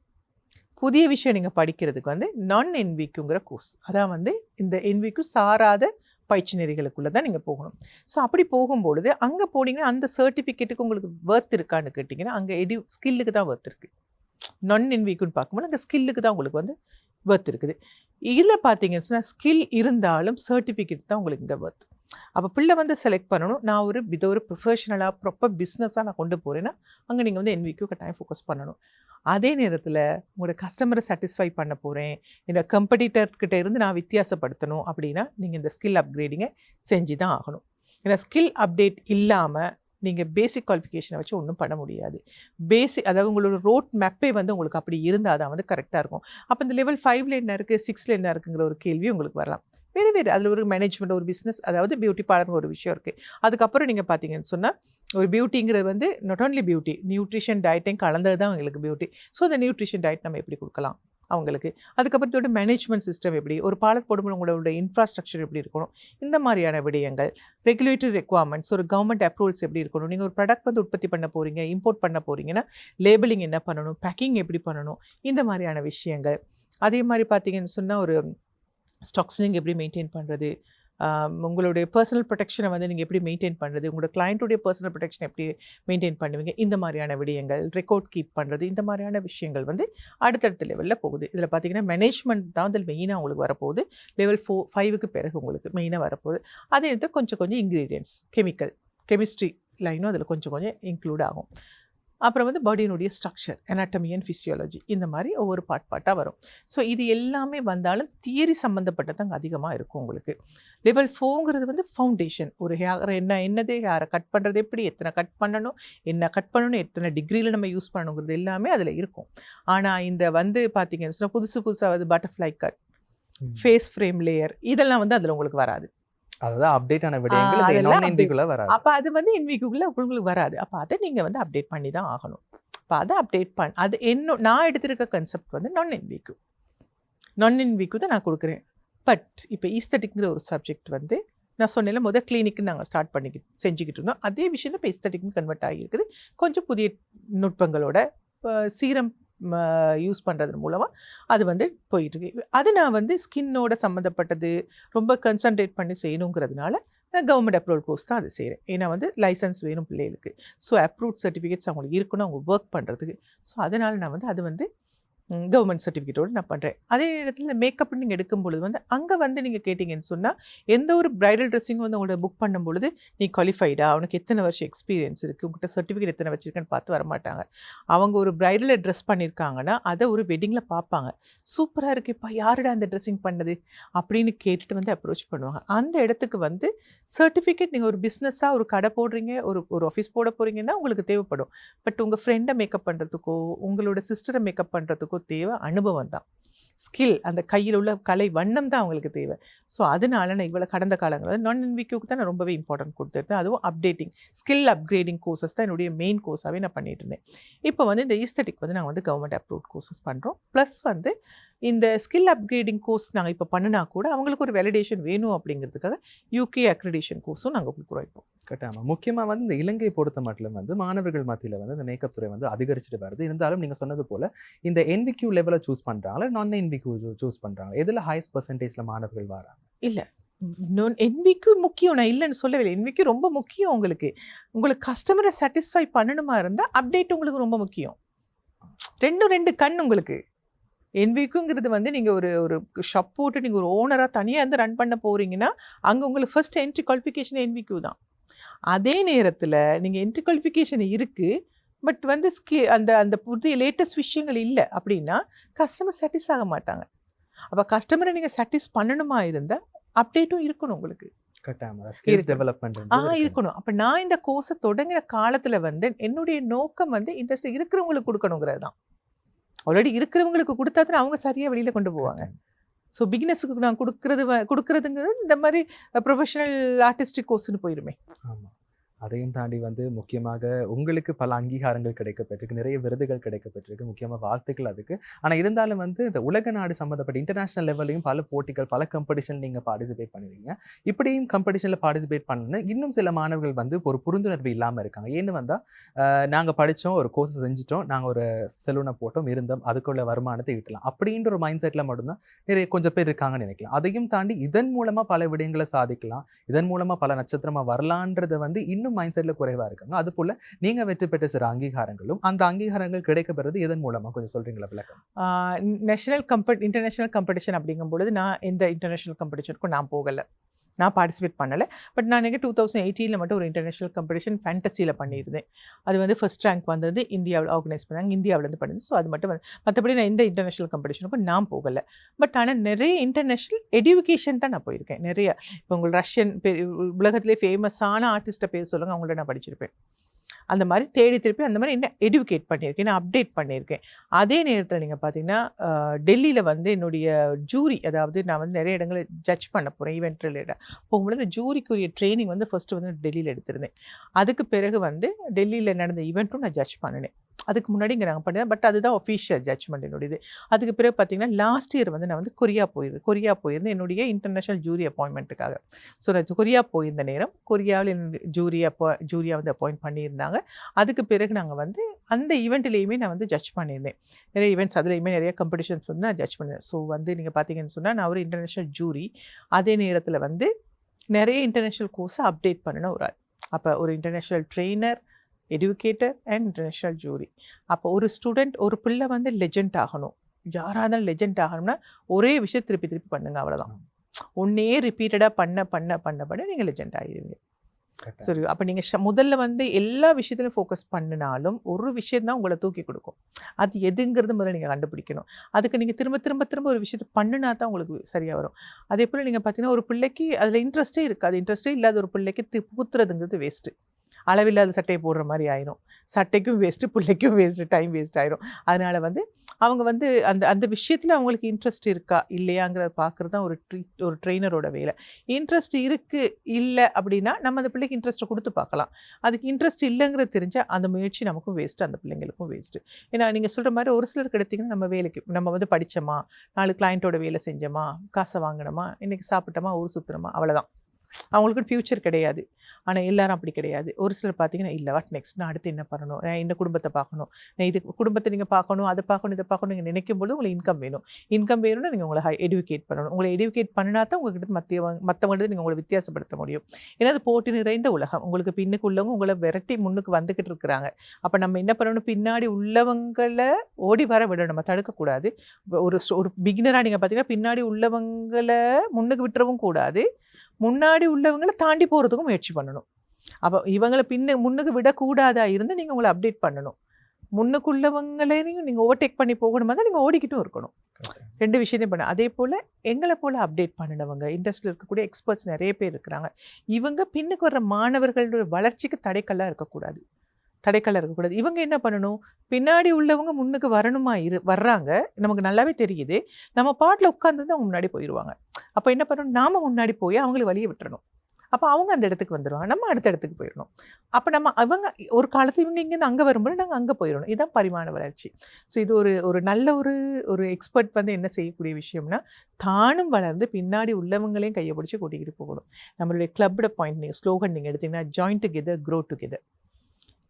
புதிய விஷயம் நீங்கள் படிக்கிறதுக்கு வந்து நான் NVQங்கிற கோர்ஸ், அதான் வந்து இந்த NVQ சாராத பயிற்சி நெறிகளுக்குள்ளே தான் நீங்கள் போகணும். ஸோ அப்படி போகும்பொழுது அங்கே போனீங்கன்னா அந்த சர்டிஃபிகேட்டுக்கு உங்களுக்கு ஒர்த் இருக்கான்னு கேட்டிங்கன்னா அங்கே ஸ்கில்லுக்கு தான் ஒர்த் இருக்குது. நான் NVQன்னு பார்க்கும்போது அங்கே ஸ்கில்லுக்கு தான் உங்களுக்கு வந்து ஒர்த் இருக்குது. இதில் பார்த்தீங்கன்னு சொன்னால் ஸ்கில் இருந்தாலும் சர்டிஃபிகேட் தான் உங்களுக்கு இங்கே ஒர்த். அப்போ பிள்ளை வந்து செலக்ட் பண்ணணும். நான் இதை ஒரு ப்ரொஃபஷனலாக ப்ராப்பர் பிஸ்னஸாக நான் கொண்டு போகிறேன்னா அங்கே நீங்கள் வந்து NVQ கட்டாயம் ஃபோக்கஸ் பண்ணணும். அதே நேரத்தில் உங்களோட கஸ்டமரை சாட்டிஸ்ஃபை பண்ண போகிறேன், என்னோட கம்பெடிட்டர்கிட்ட இருந்து நான் வித்தியாசப்படுத்தணும் அப்படின்னா நீங்கள் இந்த ஸ்கில் அப்கிரேடிங்கை செஞ்சு தான் ஆகணும். ஏன்னா ஸ்கில் அப்டேட் இல்லாமல் நீங்கள் பேசிக் குவாலிஃபிகேஷனை வச்சு ஒன்றும் பண்ண முடியாது. அதாவது உங்களோட ரோட் மேப்பே வந்து உங்களுக்கு அப்படி இருந்தால் தான் வந்து கரெக்டாக இருக்கும். அப்போ இந்த லெவல் 5ல் என்ன இருக்குது, 6ல் என்ன இருக்குங்கிற ஒரு கேள்வி உங்களுக்கு வரலாம். வேறு அதில் ஒரு மேனேஜ்மெண்ட், ஒரு பிஸ்னஸ், அதாவது பியூட்டி பார்லர்னு ஒரு விஷயம் இருக்குது. அதுக்கப்புறம் நீங்கள் பார்த்தீங்கன்னு சொன்னால் ஒரு பியூட்டிங்கிறது வந்து நாட் ஓன்லி பியூட்டி, நியூட்ரிஷன் டயட்டையும் கலந்தது தான் அவங்களுக்கு பியூட்டி. ஸோ அந்த நியூட்ரிஷன் டயட் நம்ம எப்படி கொடுக்கலாம் அவங்களுக்கு. அதுக்கப்புறம் இதோட மேனேஜ்மெண்ட் சிஸ்டம் எப்படி, ஒரு பார்லர் போடும்போது உங்களோட இன்ஃப்ராஸ்ட்ரக்சர் எப்படி இருக்கணும், இந்த மாதிரியான விடயங்கள், ரெகுலேட்டரி ரெக்வயர்மெண்ட்ஸ், ஒரு கவர்மெண்ட் அப்ரூவல்ஸ் எப்படி இருக்கணும், நீங்கள் ஒரு ப்ராடக்ட் வந்து உற்பத்தி பண்ண போகிறீங்க, இம்போர்ட் பண்ண போகிறீங்கன்னா லேபிளிங் என்ன பண்ணணும், பேக்கிங் எப்படி பண்ணணும், இந்த மாதிரியான விஷயங்கள். அதே மாதிரி பார்த்தீங்கன்னு சொன்னால் ஒரு ஸ்டாக்ஸ் நீங்கள் எப்படி மெயின்டைன் பண்ணுறது, உங்களுடைய பர்சனல் ப்ரொடெக்ஷனை வந்து நீங்கள் எப்படி மெயின்டைன் பண்ணுறது, உங்களோட கிளைண்ட்டுடைய பர்சனல் ப்ரொடெக்ஷன் எப்படி மெயின்டைன் பண்ணுவீங்க, இந்த மாதிரியான விடயங்கள், ரெக்கார்ட் கீப் பண்ணுறது, இந்த மாதிரியான விஷயங்கள் வந்து அடுத்தடுத்த லெவலில் போகுது. இதில் பார்த்தீங்கன்னா மேனேஜ்மெண்ட் தான் வந்து மெயினாக உங்களுக்கு வரப்போகுது. லெவல் 5க்கு பிறகு உங்களுக்கு மெயினாக வரப்போகுது. அதே நேரத்தில் கொஞ்சம் இன்க்ரீடியன்ட்ஸ், கெமிஸ்ட்ரி லைனும் அதில் கொஞ்சம் இன்க்ளூட் ஆகும். அப்புறம் வந்து பாடியினுடைய ஸ்ட்ரக்சர், அனாட்டமி அண்ட் ஃபிசியாலஜி, இந்த மாதிரி ஒவ்வொரு பார்ட்டாக வரும். ஸோ இது எல்லாமே வந்தாலும் தியரி சம்மந்தப்பட்டது அங்கே அதிகமாக இருக்கும் உங்களுக்கு. லெவல் 4ங்கிறது வந்து ஃபவுண்டேஷன். ஒரு என்னது ஹேரை கட் பண்ணுறது எப்படி, எத்தனை கட் பண்ணணும், என்ன கட் பண்ணணும், எத்தனை டிகிரியில் நம்ம யூஸ் பண்ணணுங்கிறது எல்லாமே அதில் இருக்கும். ஆனால் இந்த வந்து பார்த்தீங்கன்னு சொன்னால் புதுசாக வந்து butterfly cut, face frame layer, இதெல்லாம் வந்து அதில் உங்களுக்கு வராது. அதாவது அப்டேட்டான விடயங்கள் வராது. அப்போ அது வந்து NVQக்குள்ள உங்களுக்கு வராது. அப்போ அதை நீங்கள் வந்து அப்டேட் பண்ணி தான் ஆகணும். அப்போ அதை அப்டேட் அது நான் எடுத்திருக்க கன்செப்ட் வந்து நான் NVQ தான் நான் கொடுக்குறேன். பட் இப்போ ஈஸ்தட்டிக்ங்கிற ஒரு சப்ஜெக்ட் வந்து நான் சொன்னேன்ல கிளினிக்கு நாங்கள் ஸ்டார்ட் செஞ்சுக்கிட்டு இருந்தோம். அதே விஷயம் தான் இப்போ ஈஸ்தட்டிக்னு கன்வெர்ட் ஆகியிருக்குது. கொஞ்சம் புதிய நுட்பங்களோட சீரம் யூஸ் பண்ணுறது மூலமாக அது வந்து போயிட்டுருக்கு. அது நான் வந்து ஸ்கின்னோட சம்மந்தப்பட்டது ரொம்ப கன்சன்ட்ரேட் பண்ணி செய்யணுங்கிறதுனால நான் கவர்மெண்ட் அப்ரூவல் கோர்ஸ் தான் அது செய்கிறேன். ஏன்னா வந்து லைசன்ஸ் வேணும் பிள்ளைகளுக்கு. ஸோ அப்ரூவ்ட் சர்டிஃபிகேட்ஸ் அவங்களுக்கு இருக்கணும் அவங்க ஒர்க் பண்ணுறதுக்கு. ஸோ அதனால் நான் வந்து அது வந்து கவர்மெண்ட் சர்டிஃபிகேட்டோடு நான் பண்ணுறேன். அதே நேரத்தில் இந்த மேக்கப் நீங்கள் எடுக்கும் பொழுது வந்து அங்கே வந்து நீங்கள் கேட்டிங்கன்னு சொன்னால் எந்த ஒரு ப்ரைடல் ட்ரெஸ்ஸிங்கும் வந்து உங்களோட புக் பண்ணும் பொழுது நீ குவாலிஃபைடா, உனக்கு எத்தனை வருஷம் எக்ஸ்பீரியன்ஸ் இருக்குது, உங்கள்கிட்ட சர்டிஃபிகேட் எத்தனை வச்சுருக்கேன்னு பார்த்து வரமாட்டாங்க. அவங்க ஒரு ப்ரைடலை ட்ரெஸ் பண்ணியிருக்காங்கன்னா அதை ஒரு வெட்டிங்கில் பார்ப்பாங்க. சூப்பராக இருக்குப்பா, யாருடா அந்த ட்ரெஸ்ஸிங் பண்ணது அப்படின்னு கேட்டுட்டு வந்து அப்ரோச் பண்ணுவாங்க. அந்த இடத்துக்கு வந்து சர்டிஃபிகேட் நீங்கள் ஒரு பிஸ்னஸாக ஒரு கடை போடுறீங்க, ஒரு ஆஃபீஸ் போட போகிறீங்கன்னா உங்களுக்கு தேவைப்படும். பட் உங்கள் ஃப்ரெண்டை மேக்கப் பண்ணுறதுக்கோ உங்களோட சிஸ்டரை மேக்கப் பண்ணுறதுக்கோ தேவை அனுபவம் தான், ஸ்கில், அந்த கையில் உள்ள கலை வண்ணம் தான் அவங்களுக்கு தேவை. ஸோ அதனால நான் இவ்வளோ கடந்த காலங்களில் நான் NVQக்கு தான் நான் ரொம்பவே இம்பார்ட்டன்ட் கொடுத்துருந்தேன். அதுவும் அப்டேட்டிங், ஸ்கில் அப்கிரேடிங் கோர்சஸ் தான் என்னுடைய மெயின் கோர்ஸாகவே நான் பண்ணிட்டு இருந்தேன். இப்போ வந்து இந்த ஈஸ்தட்டிக் வந்து நாங்கள் வந்து கவர்மெண்ட் அப்ரூவ்ட் கோர்சஸ் பண்ணுறோம். ப்ளஸ் வந்து இந்த ஸ்கில் அப்கிரேடிங் கோர்ஸ் நாங்கள் இப்போ பண்ணினா கூட அவங்களுக்கு ஒரு வேலிடேஷன் வேணும் அப்படிங்கிறதுக்காக UK அக்ரிடேஷன் கோர்ஸும் நாங்கள் கொடுக்குறோம் இப்போ. கட்டாயமாக முக்கியமாக வந்து இந்த இலங்கையை பொறுத்த மட்டும் வந்து மாணவர்கள் மத்தியில் வந்து இந்த மேக்கப் துறை வந்து அதிகரிச்சுட்டு வருது. இருந்தாலும் நீங்கள் சொன்னது போல் இந்த NVQ லெவலை சூஸ் பண்ணுறாங்களா, நான் NVQ சூஸ் பண்ணுறாங்க, எதில் ஹையஸ்ட் பர்சன்டேஜில் மாணவர்கள் வராங்க? இல்லை, NVQ முக்கியம், நான் இல்லைன்னு சொல்லவில்லை. NVQ ரொம்ப முக்கியம். உங்களுக்கு கஸ்டமரை சாட்டிஸ்ஃபை பண்ணணுமா இருந்தால் அப்டேட் உங்களுக்கு ரொம்ப முக்கியம். ரெண்டு கண் உங்களுக்கு. NVQங்கிறது வந்து நீங்கள் ஒரு ஷாப் போட்டு நீங்கள் ஒரு ஓனராக தனியாக இருந்து ரன் பண்ண போகிறீங்கன்னா அங்கே உங்களுக்கு ஃபர்ஸ்ட் என்ட்ரி குவாலிஃபிகேஷன் NVQ தான். அதே நேரத்தில் நீங்கள் என்ட்ரி குவாலிஃபிகேஷன் இருக்குது, பட் வந்து அந்த புதிய லேட்டஸ்ட் விஷயங்கள் இல்லை அப்படின்னா கஸ்டமர் சாட்டிஸ் ஆக மாட்டாங்க. அப்போ கஸ்டமரை நீங்கள் சாட்டிஸ் பண்ணணுமா இருந்தால் அப்டேட்டும் இருக்கணும் உங்களுக்கு. இருக்கணும். அப்போ நான் இந்த கோர்ஸை தொடங்கின காலத்தில் வந்து என்னுடைய நோக்கம் வந்து இண்டஸ்ட்ரி இருக்கிறவங்களுக்கு கொடுக்கணுங்கிறது தான். ஆல்ரெடி இருக்கிறவங்களுக்கு கொடுத்தா தான் அவங்க சரியாக வெளியில் கொண்டு போவாங்க. ஸோ பிகினர்ஸுக்கு நான் கொடுக்குறதுங்கிறது இந்த மாதிரி ப்ரொஃபஷனல் ஆர்டிஸ்டிக் கோர்ஸ்னு போயிருமே. ஆமாம், அதையும் தாண்டி வந்து முக்கியமாக உங்களுக்கு பல அங்கீகாரங்கள் கிடைக்கப்பட்டிருக்கு, நிறைய விருதுகள் கிடைக்கப்பட்டிருக்கு, முக்கியமாக வாழ்த்துக்கள் அதுக்கு. ஆனால் இருந்தாலும் வந்து இந்த உலக நாடு சம்மந்தப்பட்ட இன்டர்நேஷ்னல் லெவல்லையும் பல போட்டிகள், பல காம்படிஷன் நீங்கள் பார்ட்டிசிபேட் பண்ணுவீங்க. இப்படியும் காம்படிஷனில் பார்ட்டிசிபேட் பண்ணணும்னு இன்னும் சில மாணவர்கள் வந்து ஒரு புரிந்துணர்வு இல்லாமல் இருக்காங்க. ஏன்னு வந்தால் நாங்கள் படித்தோம், ஒரு கோர்ஸ் செஞ்சுட்டோம், நாங்கள் ஒரு செலூனை போட்டோம், இருந்தோம், அதுக்குள்ள வருமானத்தை ஈட்டலாம் அப்படின்ற ஒரு மைண்ட் செட்டில் மட்டும்தான் நிறைய கொஞ்சம் பேர் இருக்காங்கன்னு நினைக்கலாம். அதையும் தாண்டி இதன் மூலமாக பல விடயங்களை சாதிக்கலாம், இதன் மூலமாக பல நட்சத்திரமாக வரலான்றதை வந்து இன்னும் மைண்ட் செட்ல குறைவா இருக்காங்க. அது போல நீங்க வெற்றி பெற்ற சில அங்கீகாரங்களும் அந்த அங்கீகாரங்கள் கிடைக்கப்பெறது எதன் மூலமா கொஞ்சம் சொல்றீங்களா விளக்கம்? இன்டர்நேஷனல் காம்படிஷன் அப்படிங்கும் பொழுது நான் எந்த இன்டர்நேஷனல் காம்படிஷனுக்கும் நான் போகலை, நான் பார்ட்டிசிபேட் பண்ணலை. பட் நான் 2018 மட்டும் ஒரு இன்டர்நேஷனல் காம்படிஷன் ஃபேண்டசியில் பண்ணியிருந்தேன். அது வந்து ஃபர்ஸ்ட் ரேங்க் வந்தது, இந்தியாவில் ஆர்கனைஸ் பண்ணாங்க, இந்தியாவிலேருந்து பண்ணிது. ஸோ அது மட்டும் வந்து மற்றபடி நான் எந்த இன்டர்நேஷனல் காம்படிஷனுக்கும் நான் போகலை. பட் ஆனால் நிறைய இன்டர்நேஷ்னல் எடுகேஷன் தான் நான் போயிருக்கேன். நிறைய இப்போ உங்களுக்கு ரஷ்யன் உலகத்திலே ஃபேமஸான ஆர்டிஸ்ட்டை பேர் சொல்லுங்கள், அவங்கள்ட்ட நான் படிச்சிருப்பேன். அந்த மாதிரி தேடி திருப்பி அந்த மாதிரி என்ன எடுகேட் பண்ணியிருக்கேன், நான் அப்டேட் பண்ணியிருக்கேன். அதே நேரத்தில் நீங்கள் பார்த்தீங்கன்னா டெல்லியில் வந்து என்னுடைய ஜூரி, அதாவது நான் வந்து நிறைய இடங்களை ஜட்ஜ் பண்ண போகிறேன் ஈவெண்ட் ரிலேட்டட் போகும்பொழுது ஜூரிக்குரிய ட்ரைனிங் வந்து ஃபஸ்ட்டு வந்து டெல்லியில் எடுத்திருந்தேன். அதுக்கு பிறகு வந்து டெல்லியில் நடந்த ஈவெண்ட்டும் நான் ஜட்ஜ் பண்ணினேன். அதுக்கு முன்னாடி இங்கே நாங்கள் பண்ணினேன், பட் அதுதான் ஒஃபிஷியல் ஜட்ஜ்மெண்ட் என்னுடைய. அதுக்கு பிறகு பார்த்தீங்கன்னா லாஸ்ட் இயர் வந்து நான் வந்து கொரியா போயிருந்தேன் என்னுடைய இன்டர்நேஷ்னல் ஜூரி அப்பாயின்மெண்ட்டுக்காக. ஸோ நான் கொரியா போயிருந்த நேரம் கொரியாவில் ஜூரியா வந்து அப்பாயிண்ட் பண்ணியிருந்தாங்க. அதுக்கு பிறகு நாங்கள் வந்து அந்த ஈவெண்ட்லேயுமே நான் வந்து ஜட்ஜ் பண்ணியிருந்தேன். நிறைய ஈவெண்ட்ஸ் அதுலேயுமே நிறைய காம்படிஷன்ஸ் வந்து நான் ஜட்ஜ் பண்ணியிருந்தேன். ஸோ வந்து நீங்கள் பார்த்தீங்கன்னு சொன்னால் நான் ஒரு இன்டர்நேஷ்னல் ஜூரி, அதே நேரத்தில் வந்து நிறைய இன்டர்நேஷ்னல் கோர்ஸை அப்டேட் பண்ணின ஒரு ஆள். அப்போ ஒரு international trainer, educator and international jury. அப்போ ஒரு ஸ்டூடெண்ட், ஒரு பிள்ளை வந்து லெஜெண்ட் ஆகணும், யாராக இருந்தாலும் லெஜெண்ட் ஆகணும்னா ஒரே விஷயம் திருப்பி பண்ணுங்க, அவ்வளோதான். ஒன்னே ரிப்பீட்டடாக பண்ண நீங்கள் லெஜெண்ட் ஆகிடுவீங்க. சரி, அப்போ நீங்கள் முதல்ல வந்து எல்லா விஷயத்துலையும் ஃபோக்கஸ் பண்ணினாலும் ஒரு விஷயம் தான் உங்களை தூக்கி கொடுக்கும். அது எதுங்கிறது முதல்ல நீங்கள் கண்டுபிடிக்கணும். அதுக்கு நீங்கள் திரும்ப ஒரு விஷயத்தை பண்ணினா தான் உங்களுக்கு சரியாக வரும். அதே போல் நீங்கள் பார்த்தீங்கன்னா ஒரு பிள்ளைக்கு அதில் இன்ட்ரெஸ்ட்டே இருக்காது, இன்ட்ரெஸ்ட்டே இல்லாத ஒரு பிள்ளைக்கு புத்துறதுங்கிறது வேஸ்ட்டு. அளவில்லாத சட்டையை போடுற மாதிரி ஆயிரும், சட்டைக்கும் வேஸ்ட்டு, பிள்ளைக்கும் வேஸ்ட்டு, டைம் வேஸ்ட் ஆயிரும். அதனால் வந்து அவங்க வந்து அந்த விஷயத்தில் அவங்களுக்கு இன்ட்ரெஸ்ட் இருக்கா இல்லையாங்கிறத பார்க்குறது தான் ஒரு ட்ரெயினரோட வேலை. இன்ட்ரெஸ்ட் இருக்குது இல்லை அப்படின்னா நம்ம அந்த பிள்ளைக்கு இன்ட்ரெஸ்ட்டை கொடுத்து பார்க்கலாம். அதுக்கு இன்ட்ரெஸ்ட் இல்லைங்கிறது தெரிஞ்சால் அந்த முயற்சி நமக்கும் வேஸ்ட்டு, அந்த பிள்ளைங்களுக்கும் வேஸ்ட்டு. ஏன்னா நீங்கள் சொல்கிற மாதிரி ஒரு சிலருக்கு எடுத்திங்கன்னா நம்ம வந்து படித்தோமா, 4 கிளைண்ட்டோட வேலை செஞ்சோமா, காசை வாங்கினோமா, இன்றைக்கி சாப்பிட்டோமா, ஊர் சுற்றுனோமா, அவ்வளோதான். அவங்களுக்கு ஃப்யூச்சர் கிடையாது. ஆனால் எல்லாரும் அப்படி கிடையாது. ஒரு சிலர் பார்த்தீங்கன்னா, இல்லை வாட் நெக்ஸ்ட், நான் அடுத்து என்ன பண்ணணும், நான் இந்த குடும்பத்தை பார்க்கணும், நான் இது குடும்பத்தை நீங்கள் பார்க்கணும், அதை பார்க்கணும், இதை பார்க்கணும், நீங்கள் நினைக்கும் போது உங்களுக்கு இன்கம் வேணும். இன்கம் வேணும்னா நீங்கள் உங்களை எடுக்கேட் பண்ணணும். உங்களை எடுக்கேட் பண்ணினா தான் உங்கள்கிட்ட மற்றவங்கள்ட்ட நீங்கள் உங்களை வித்தியாசப்படுத்த முடியும். ஏன்னா அது போட்டி நிறைந்த உலகம். உங்களுக்கு பின்னுக்கு உள்ளவங்க உங்களை விரட்டி முன்னுக்கு வந்துக்கிட்டு இருக்கிறாங்க. அப்போ நம்ம என்ன பண்ணணும், பின்னாடி உள்ளவங்களை ஓடி வர விடணும், நம்ம தடுக்கக்கூடாது. ஒரு பிகினராக நீங்கள் பார்த்தீங்கன்னா பின்னாடி உள்ளவங்களை முன்னுக்கு விட்டுறவும் கூடாது, முன்னாடி உள்ளவங்களை தாண்டி போகிறதுக்கும் முயற்சி பண்ணணும். அப்போ இவங்களை முன்னுக்கு விடக்கூடாதா இருந்து நீங்கள் உங்களை அப்டேட் பண்ணணும். முன்னுக்குள்ளவங்களையும் நீங்கள் ஓவர்டேக் பண்ணி போகணுமா தான் நீங்கள் ஓடிக்கிட்டும் இருக்கணும். 2 விஷயத்தையும் பண்ண. அதே போல் எங்களை போல் அப்டேட் பண்ணினவங்க இண்டஸ்ட்ரியில் இருக்கக்கூடிய எக்ஸ்பர்ட்ஸ் நிறைய பேர் இருக்கிறாங்க. இவங்க பின்னுக்கு வர்ற மாணவர்களோட வளர்ச்சிக்கு தடைக்கல்லாக இருக்கக்கூடாது. இவங்க என்ன பண்ணணும், பின்னாடி உள்ளவங்க முன்னுக்கு வரணுமா வர்றாங்க, நமக்கு நல்லாவே தெரியுது, நம்ம பாட்டில் உட்காந்து தான் அவங்க முன்னாடி போயிடுவாங்க. அப்போ என்ன பண்ணணும், நாம் முன்னாடி போய் அவங்களுக்கு வழியை விட்டுறணும். அப்போ அவங்க அந்த இடத்துக்கு வந்துடுவாங்க, நம்ம அடுத்த இடத்துக்கு போயிடணும். அப்போ அவங்க ஒரு காலத்தில் இவங்க இங்கேருந்து அங்கே வரும்போது நாங்கள் அங்கே போயிடணும். இதுதான் பரிமாண வளர்ச்சி. ஸோ இது ஒரு நல்ல ஒரு எக்ஸ்பர்ட் வந்து என்ன செய்யக்கூடிய விஷயம்னா, தானும் வளர்ந்து பின்னாடி உள்ளவங்களையும் கையை பிடிச்சி கூட்டிக்கிட்டு போகணும். நம்மளுடைய கிளப்போட பாயிண்ட் நீங்கள் ஸ்லோகன் நீங்கள் எடுத்திங்கன்னா, ஜாயின் டுகெதர் க்ரோ டுகெதர்,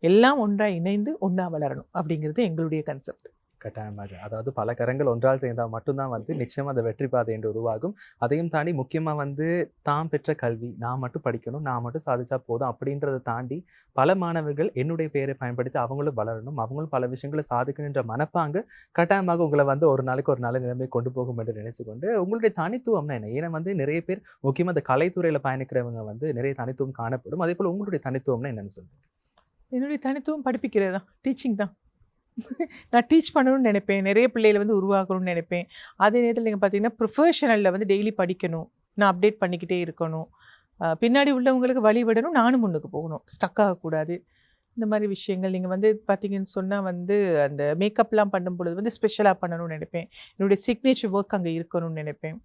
எல்லாம் ஒன்றாக இணைந்து ஒன்றா வளரணும் அப்படிங்கிறது எங்களுடைய கன்செப்ட். கட்டாயமாக. அதாவது பல கரங்கள் ஒன்றால் சேர்ந்தால் மட்டும்தான் வந்து நிச்சயமாக அந்த வெற்றி பாதை என்று உருவாகும். அதையும் தாண்டி முக்கியமாக வந்து தான் பெற்ற கல்வி, நான் மட்டும் படிக்கணும், நான் மட்டும் சாதிச்சா போதும் அப்படின்றத தாண்டி பல மாணவர்கள் என்னுடைய பெயரை பயன்படுத்தி அவங்களும் வளரணும், அவங்களும் பல விஷயங்களை சாதிக்கணுன்ற மனப்பாங்க கட்டாயமாக உங்களை வந்து ஒரு நாளைக்கு ஒரு நல்ல நிலைமை கொண்டு போகும் என்று நினைச்சுக்கொண்டு, உங்களுடைய தனித்துவம்னா என்ன? ஏன்னா வந்து நிறைய பேர் முக்கியமாக இந்த கலைத்துறையில் பயணிக்கிறவங்க வந்து நிறைய தனித்துவம் காணப்படும். அதே போல் உங்களுடைய தனித்துவம்னா என்னன்னு சொல்லுங்கள். என்னுடைய தனித்துவம் படிப்பிக்கிறது தான், டீச்சிங் தான். நான் டீச் பண்ணணும்னு நினைப்பேன், நிறைய பிள்ளைகளை வந்து உருவாக்கணும்னு நினைப்பேன். அதே நேரத்தில் நீங்கள் பார்த்தீங்கன்னா ப்ரொஃபஷனலில் வந்து டெய்லி படிக்கணும், நான் அப்டேட் பண்ணிக்கிட்டே இருக்கணும், பின்னாடி உள்ளவங்களுக்கு வழி விடணும், நானும் முன்னுக்கு போகணும், ஸ்டக் ஆகக்கூடாது. இந்த மாதிரி விஷயங்கள் நீங்கள் வந்து பார்த்தீங்கன்னு சொன்னால் வந்து அந்த மேக்கப்லாம் பண்ணும் பொழுது வந்து ஸ்பெஷலாக பண்ணணும்னு நினைப்பேன், என்னுடைய சிக்னேச்சர் ஒர்க் அங்கே இருக்கணும்னு நினைப்பேன்.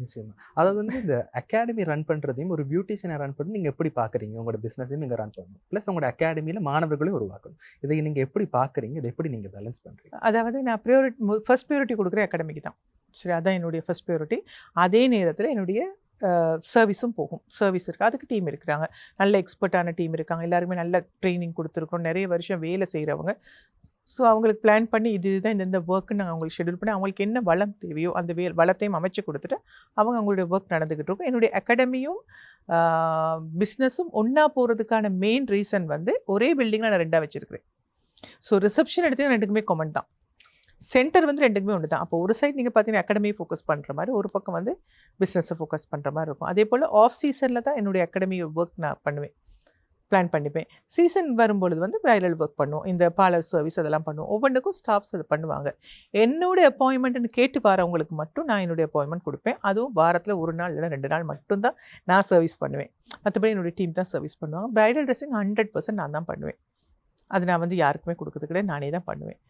நிச்சயமா. அதாவது வந்து இந்த அகாடமி ரன் பண்ணுறதையும் ஒரு பியூட்டிஷியனை ரன் பண்ணி நீங்கள் எப்படி பார்க்குறீங்க? உங்களோட பிஸ்னஸையும் நீங்கள் ரன் பண்ணணும், ப்ளஸ் உங்களோட அகாடமியில் மாணவர்களையும் உருவாக்கணும். இதை நீங்கள் எப்படி பார்க்குறீங்க? இதை எப்படி நீங்கள் பேலன்ஸ் பண்ணுறீங்க? அதாவது நான் ஃபர்ஸ்ட் ப்ரியாரிட்டி கொடுக்குற அகாடமிக்கு தான். சரி, அதான் என்னுடைய ஃபர்ஸ்ட் ப்ரியாரிட்டி. அதே நேரத்தில் என்னுடைய சர்வீஸும் போகும். சர்வீஸ் இருக்குது, அதுக்கு டீம் இருக்கிறாங்க, நல்ல எக்ஸ்பர்ட்டான டீம் இருக்காங்க, எல்லாருமே நல்ல ட்ரைனிங் கொடுத்துருக்கோம், நிறைய வருஷம் வேலை செய்கிறவங்க. ஸோ அவங்களுக்கு பிளான் பண்ணி இதுதான் இந்த ஒர்க்குன்னு நாங்கள் அவங்களுக்கு ஷெடியூல் பண்ணி அவங்களுக்கு என்ன வளம் தேவையோ அந்த வளத்தையும் அமைச்சு கொடுத்துட்டு அவங்களுடைய ஒர்க் நடந்துக்கிட்டு இருக்கும். என்னுடைய அகாடமியும் பிஸ்னஸும் ஒன்றா போகிறதுக்கான மெயின் ரீசன் வந்து ஒரே பில்டிங்கில் நான் 2ஆக வச்சுருக்கிறேன். ஸோ ரிசப்ஷன் எடுத்தீங்கன்னா 2க்குமே காமன் தான், சென்டர் வந்து 2க்குமே ஒன்று தான். அப்போ ஒரு சைட் நீங்கள் பார்த்தீங்கன்னா அகாடமியை ஃபோக்கஸ் பண்ணுற மாதிரி, ஒரு பக்கம் வந்து பிஸ்னஸை ஃபோக்கஸ் பண்ணுற மாதிரி இருக்கும். அதே போல் ஆஃப் சீசனில் தான் என்னுடைய அகாடமி ஒர்க் நான் பண்ணுவேன், பிளான் பண்ணிப்பேன். சீசன் வரும்பொழுது வந்து ப்ரைடல் ஒர்க் பண்ணுவோம், இந்த பார்லர் சர்வீஸ் அதெல்லாம் பண்ணுவோம். ஒவ்வொன்றுக்கும் ஸ்டாஃப்ஸ் அதை பண்ணுவாங்க. என்னுடைய அப்பாயின்மெண்ட்னு கேட்டு வரவங்களுக்கு மட்டும் நான் என்னுடைய அப்பாயின்மெண்ட் கொடுப்பேன். அதுவும் வாரத்தில் 1 நாள் இல்லை 2 நாள் மட்டும்தான் நான் சர்வீஸ் பண்ணுவேன். மற்றபடி என்னுடைய டீம் தான் சர்வீஸ் பண்ணுவாங்க. ப்ரைடல் ட்ரெஸ்ஸிங் 100% நான் தான் பண்ணுவேன். அது நான் வந்து யாருக்குமே கொடுக்கறது கிடையாது, நானே தான் பண்ணுவேன்.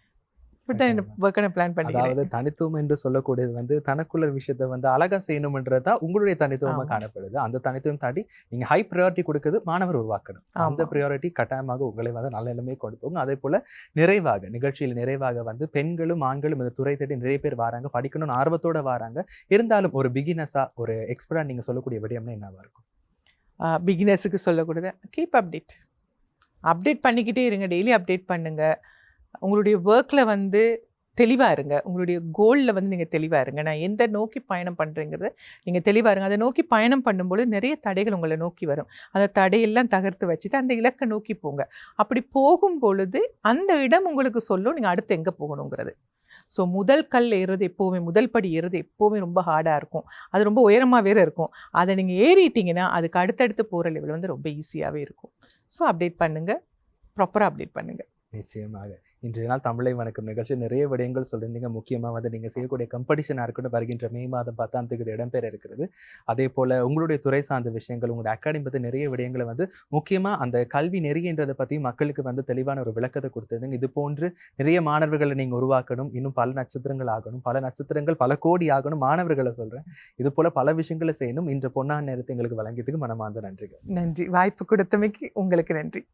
இப்படிதான் ஒர்க்கை பிளான் பண்ணி. அதாவது தனித்துவம் என்று சொல்லக்கூடியது வந்து தனக்குள்ள விஷயத்தை வந்து அழகா செய்யணும்ன்றதா உங்களுடைய தனித்துவமாக காணப்படுது. அந்த தனித்துவம் தாண்டி நீங்க ஹை ப்ரையாரிட்டி கொடுக்குறது மாணவர் உருவாக்கணும். அந்த ப்ரையாரிட்டி கட்டாயமாக உங்களை வந்து நல்ல நிலைமையை கொண்டு போகும். அதே போல நிறைவாக நிகழ்ச்சியில் நிறைவாக வந்து பெண்களும் ஆண்களும் இந்த துறை தேடி நிறைய பேர் வராங்க, படிக்கணும்னு ஆர்வத்தோட வராங்க. இருந்தாலும் ஒரு பிகினஸா ஒரு எக்ஸ்பர்ட்டா நீங்க சொல்லக்கூடிய விடயம்னா என்னவா இருக்கும்? பிகினர்ஸுக்கு சொல்லக்கூடியது கீப் அப்டேட் பண்ணிக்கிட்டே இருங்க, டெய்லி அப்டேட் பண்ணுங்க. உங்களுடைய ஒர்க்கில் வந்து தெளிவாக இருங்க, உங்களுடைய கோலில் வந்து நீங்கள் தெளிவாக இருங்க. நான் எந்த நோக்கி பயணம் பண்ணுறேங்கிறத நீங்கள் தெளிவாக இருங்க. அதை நோக்கி பயணம் பண்ணும்போது நிறைய தடைகள் உங்களை நோக்கி வரும். அந்த தடையெல்லாம் தகர்த்து வச்சுட்டு அந்த இலக்கை நோக்கி போங்க. அப்படி போகும் பொழுது அந்த இடம் உங்களுக்கு சொல்லும் நீங்கள் அடுத்து எங்கே போகணுங்கிறது. ஸோ முதல் கல் ஏறுறது எப்போவுமே, முதல் படி ஏறுறது எப்போவுமே ரொம்ப ஹார்டாக இருக்கும், அது ரொம்ப உயரமாக வேறு இருக்கும். அதை நீங்கள் ஏறிட்டிங்கன்னா அதுக்கு அடுத்தடுத்து போகிற லெவல் வந்து ரொம்ப ஈஸியாகவே இருக்கும். ஸோ அப்டேட் பண்ணுங்கள், ப்ராப்பராக அப்டேட் பண்ணுங்கள். நிச்சயமாக. இன்றைய நாள் தமிழை வணக்கம் நிகழ்ச்சி நிறைய விடயங்கள் சொல்லியிருந்தீங்க. முக்கியமாக வந்து நீங்கள் செய்யக்கூடிய கம்படிஷனாக இருக்கட்டும், வருகின்ற மே மாதம் 10ஆம் தேதி இடம்பெற இருக்கிறது. அதே போல் உங்களுடைய துறை சார்ந்த விஷயங்கள், உங்களுடைய அகாடமி பற்றி நிறைய விடயங்களை வந்து முக்கியமாக அந்த கல்வி நெறின்றதை பற்றி மக்களுக்கு வந்து தெளிவான ஒரு விளக்கத்தை கொடுத்துருந்தீங்க. இது போன்று நிறைய மாணவர்களை நீங்கள் உருவாக்கணும், இன்னும் பல நட்சத்திரங்கள் ஆகணும், பல நட்சத்திரங்கள் பல கோடி ஆகணும், மாணவர்களை சொல்கிறேன். இது போல் பல விஷயங்களை செய்யணும். இன்று பொன்னான நேரத்தை எங்களுக்கு வழங்கியதுக்கு மனமார்ந்த நன்றிகள். நன்றி, வாய்ப்பு கொடுத்தமைக்கு உங்களுக்கு நன்றி.